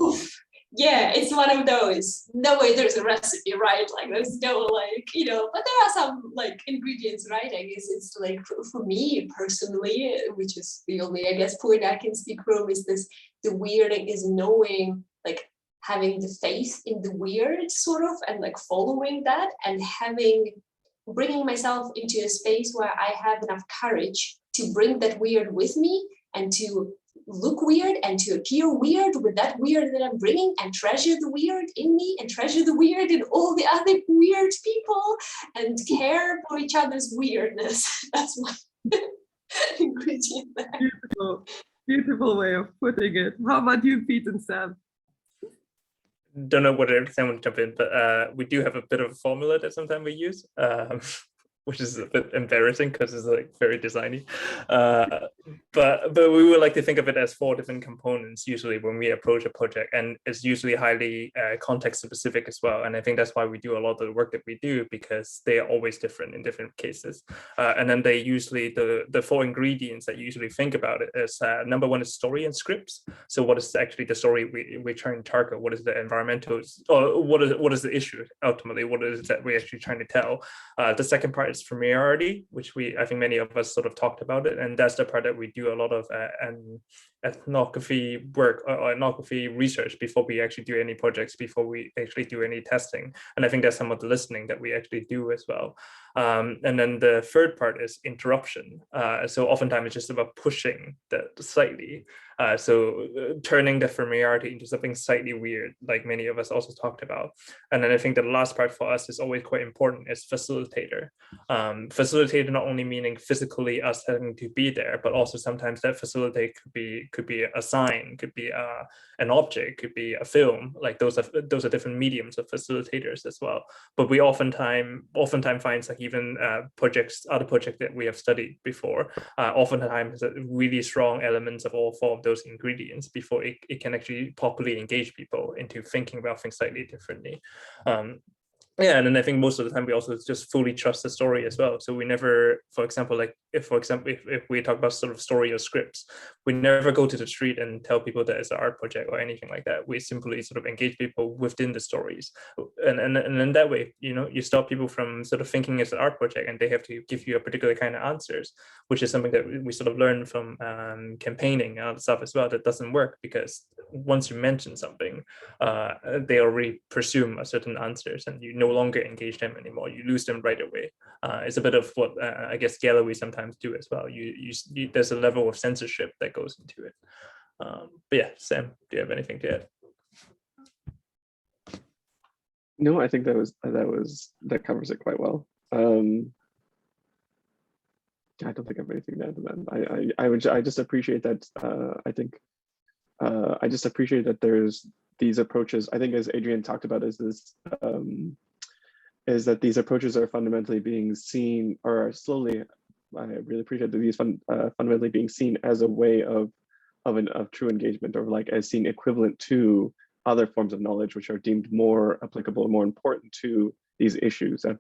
Yeah, it's one of those. No way there's a recipe, right? Like there's no but there are some like ingredients, right? I guess it's like for me personally, which is the only, I guess, point I can speak from, is this: the weirding is knowing, like having the faith in the weird sort of, and like following that, and bringing myself into a space where I have enough courage to bring that weird with me, and to look weird and to appear weird with that weird that I'm bringing, and treasure the weird in me, and treasure the weird in all the other weird people, and care for each other's weirdness. That's my ingredient there. Beautiful way of putting it. How about you, Pete and Sam? Don't know whether Sam would jump in, but we do have a bit of a formula that sometimes we use, which is a bit embarrassing because it's like very designy. But we would like to think of it as 4 different components usually when we approach a project, and it's usually highly context specific as well. And I think that's why we do a lot of the work that we do, because they are always different in different cases. And then they usually, the 4 ingredients that you usually think about it is, number 1 is story and scripts. So what is actually the story we're trying to target? What is the environmental, or what is the issue ultimately? What is it that we're actually trying to tell? The second part is familiarity, which I think many of us sort of talked about it, and that's the part that we do a lot of ethnography work or ethnography research before we actually do any projects, before we actually do any testing. And I think that's some of the listening that we actually do as well. And then the third part is interruption. So oftentimes it's just about pushing that slightly. So turning the familiarity into something slightly weird, like many of us also talked about. And then I think the last part for us is always quite important, is facilitator. Facilitator not only meaning physically us having to be there, but also sometimes that facilitate could be a sign, could be an object, could be a film. Like those are different mediums of facilitators as well. But we oftentimes finds like even other projects that we have studied before, oftentimes really strong elements of all 4 of those ingredients before it can actually properly engage people into thinking about things slightly differently. Yeah, and then I think most of the time we also just fully trust the story as well. So we never, for example, like if for example, if we talk about sort of story or scripts, we never go to the street and tell people that it's an art project or anything like that. We simply sort of engage people within the stories, and in that way, you know, you stop people from sort of thinking it's an art project and they have to give you a particular kind of answers, which is something that we sort of learn from campaigning and stuff as well. That doesn't work, because once you mention something, they already presume a certain answers, and you no longer engage them anymore. You lose them right away. It's a bit of what I guess galleries sometimes do as well. You there's a level of censorship that goes into it. But yeah, Sam, do you have anything to add? No, I think that covers it quite well. I don't think I have anything to add to that. I just appreciate that. I just appreciate that there's these approaches. I think, as Adriene talked about, is that these approaches are fundamentally being seen, or are slowly. I really appreciate that these fundamentally being seen as a way of true engagement, or like as seen equivalent to other forms of knowledge, which are deemed more applicable, more important to these issues at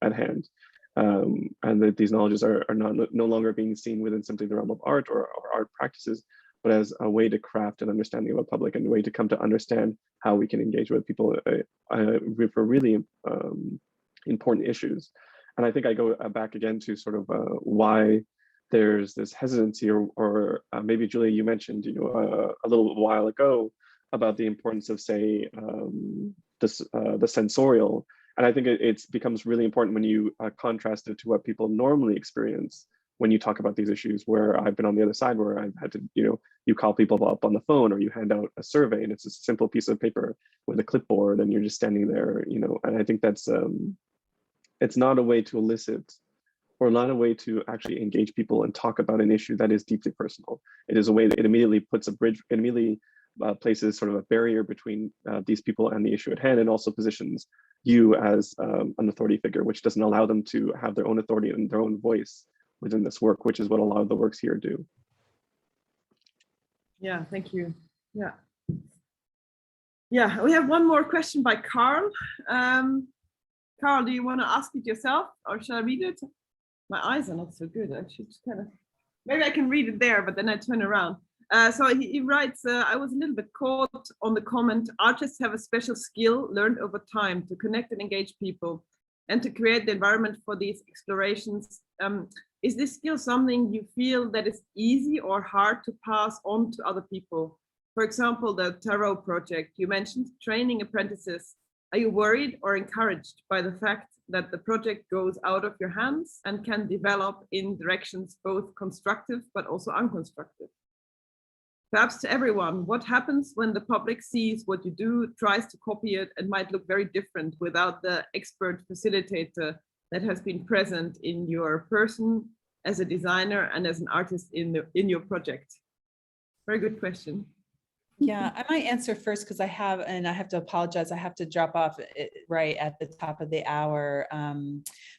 hand. And that these knowledges are no longer being seen within simply the realm of art or art practices, but as a way to craft an understanding of a public, and a way to come to understand how we can engage with people for really important issues. And I think I go back again to sort of why there's this hesitancy, or maybe Julia, you mentioned, a little while ago about the importance of, say, the sensorial. And I think it becomes really important when you contrast it to what people normally experience when you talk about these issues, where I've been on the other side, where I've had to, you call people up on the phone, or you hand out a survey, and it's a simple piece of paper with a clipboard, and you're just standing there, and I think that's, it's not a way to elicit, or not a way to actually engage people and talk about an issue that is deeply personal. It is a way that it immediately puts a bridge, it immediately places sort of a barrier between these people and the issue at hand, and also positions you as an authority figure, which doesn't allow them to have their own authority and their own voice within this work, which is what a lot of the works here do. Yeah, thank you. Yeah. Yeah, we have one more question by Carl. Carl, do you want to ask it yourself, or shall I read it? My eyes are not so good. I should kind of, maybe I can read it there, but then I turn around. So he writes, I was a little bit caught on the comment, artists have a special skill learned over time to connect and engage people and to create the environment for these explorations. Is this skill something you feel that is easy or hard to pass on to other people? For example, the Tarot project, you mentioned training apprentices. Are you worried or encouraged by the fact that the project goes out of your hands and can develop in directions both constructive but also unconstructive? Perhaps to everyone, what happens when the public sees what you do, tries to copy it, and might look very different without the expert facilitator that has been present in your person as a designer and as an artist in your project? Very good question. Yeah, I might answer first because I have to apologize. I have to drop off right at the top of the hour.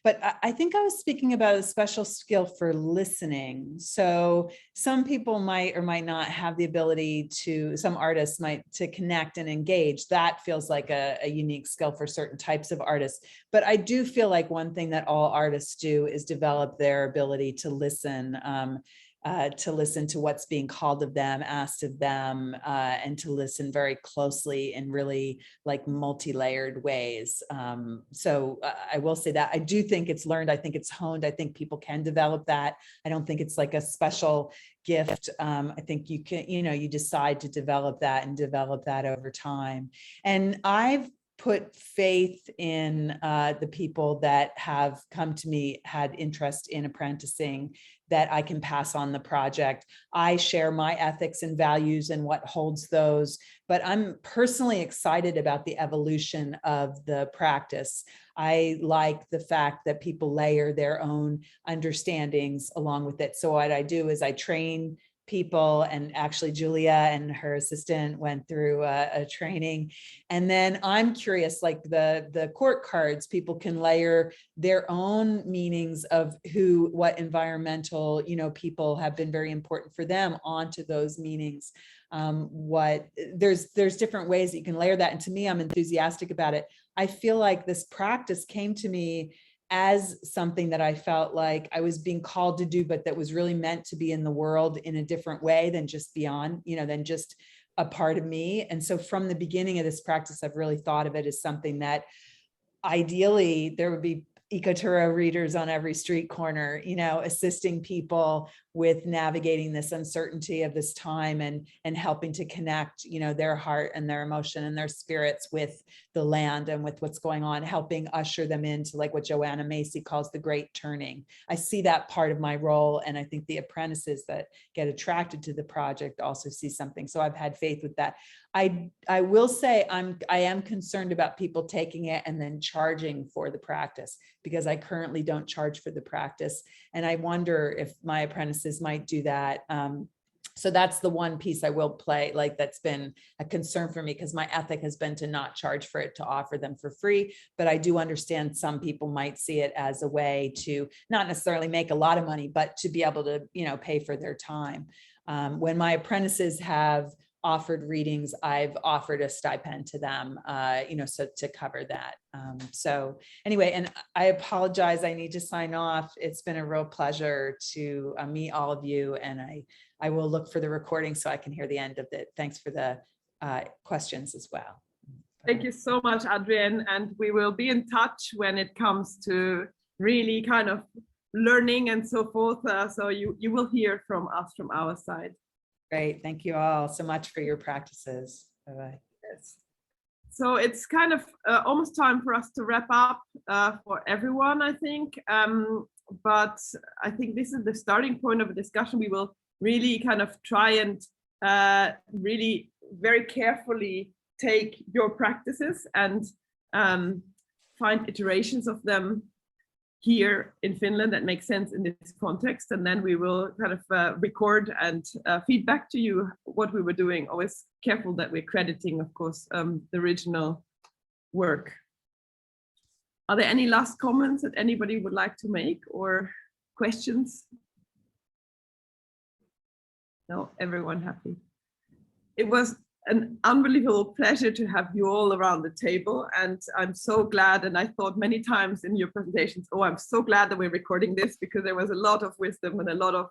But I think I was speaking about a special skill for listening. So some people might or might not have the ability to, some artists might, to connect and engage. That feels like a unique skill for certain types of artists. But I do feel like one thing that all artists do is develop their ability to listen to what's being called of them, asked of them, and to listen very closely in really like multi-layered ways. So I will say that I do think it's learned. I think it's honed. I think people can develop that. I don't think it's like a special gift. I think you can, you decide to develop that and develop that over time. And I've put faith in the people that have come to me, had interest in apprenticing, that I can pass on the project. I share my ethics and values and what holds those, but I'm personally excited about the evolution of the practice. I like the fact that people layer their own understandings along with it. So what I do is I train people, and actually Julia and her assistant went through a training. And then I'm curious, like the court cards, people can layer their own meanings of what environmental, people have been very important for them onto those meanings. There's different ways that you can layer that. And to me, I'm enthusiastic about it. I feel like this practice came to me as something that I felt like I was being called to do, but that was really meant to be in the world in a different way than just beyond, than just a part of me. And so from the beginning of this practice, I've really thought of it as something that ideally there would be ECOtarot readers on every street corner, assisting people with navigating this uncertainty of this time and helping to connect, their heart and their emotion and their spirits with the land and with what's going on, helping usher them into like what Joanna Macy calls the great turning. I see that part of my role. And I think the apprentices that get attracted to the project also see something. So I've had faith with that. I will say I am concerned about people taking it and then charging for the practice, because I currently don't charge for the practice. And I wonder if my apprentices might do that. So that's the one piece I will play, like that's been a concern for me, because my ethic has been to not charge for it, to offer them for free. But I do understand some people might see it as a way to not necessarily make a lot of money, but to be able to, pay for their time. When my apprentices have offered readings, I've offered a stipend to them, so to cover that. So anyway, and I apologize, I need to sign off. It's been a real pleasure to meet all of you, and I will look for the recording so I can hear the end of it. Thanks for the questions as well. Thank you so much, Adriene, and we will be in touch when it comes to really kind of learning and so forth. So you will hear from us from our side. Great. Thank you all so much for your practices. Bye-bye. Yes. So it's kind of almost time for us to wrap up for everyone, I think. But I think this is the starting point of a discussion. We will really kind of try and really very carefully take your practices and find iterations of them here in Finland that make sense in this context, and then we will kind of record and feed back to you what we were doing. Always careful that we're crediting, of course, the original work. Are there any last comments that anybody would like to make or questions? No, everyone happy. It was an unbelievable pleasure to have you all around the table, and I'm so glad, and I thought many times in your presentations, oh, I'm so glad that we're recording this, because there was a lot of wisdom and a lot of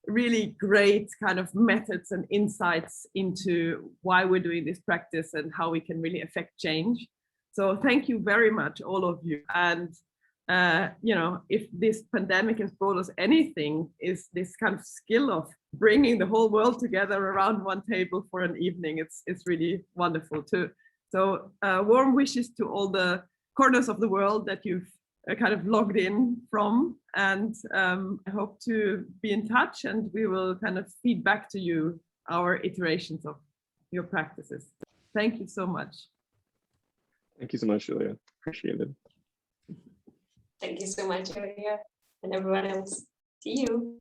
really great kind of methods and insights into why we're doing this practice and how we can really affect change. So thank you very much, all of you. And if this pandemic has brought us anything, is this kind of skill of bringing the whole world together around one table for an evening. It's really wonderful too. So warm wishes to all the corners of the world that you've kind of logged in from, and I hope to be in touch, and we will kind of feed back to you our iterations of your practices. Thank you so much. Thank you so much, Julia. Appreciate it. Thank you so much, Julia, and everyone else. See you.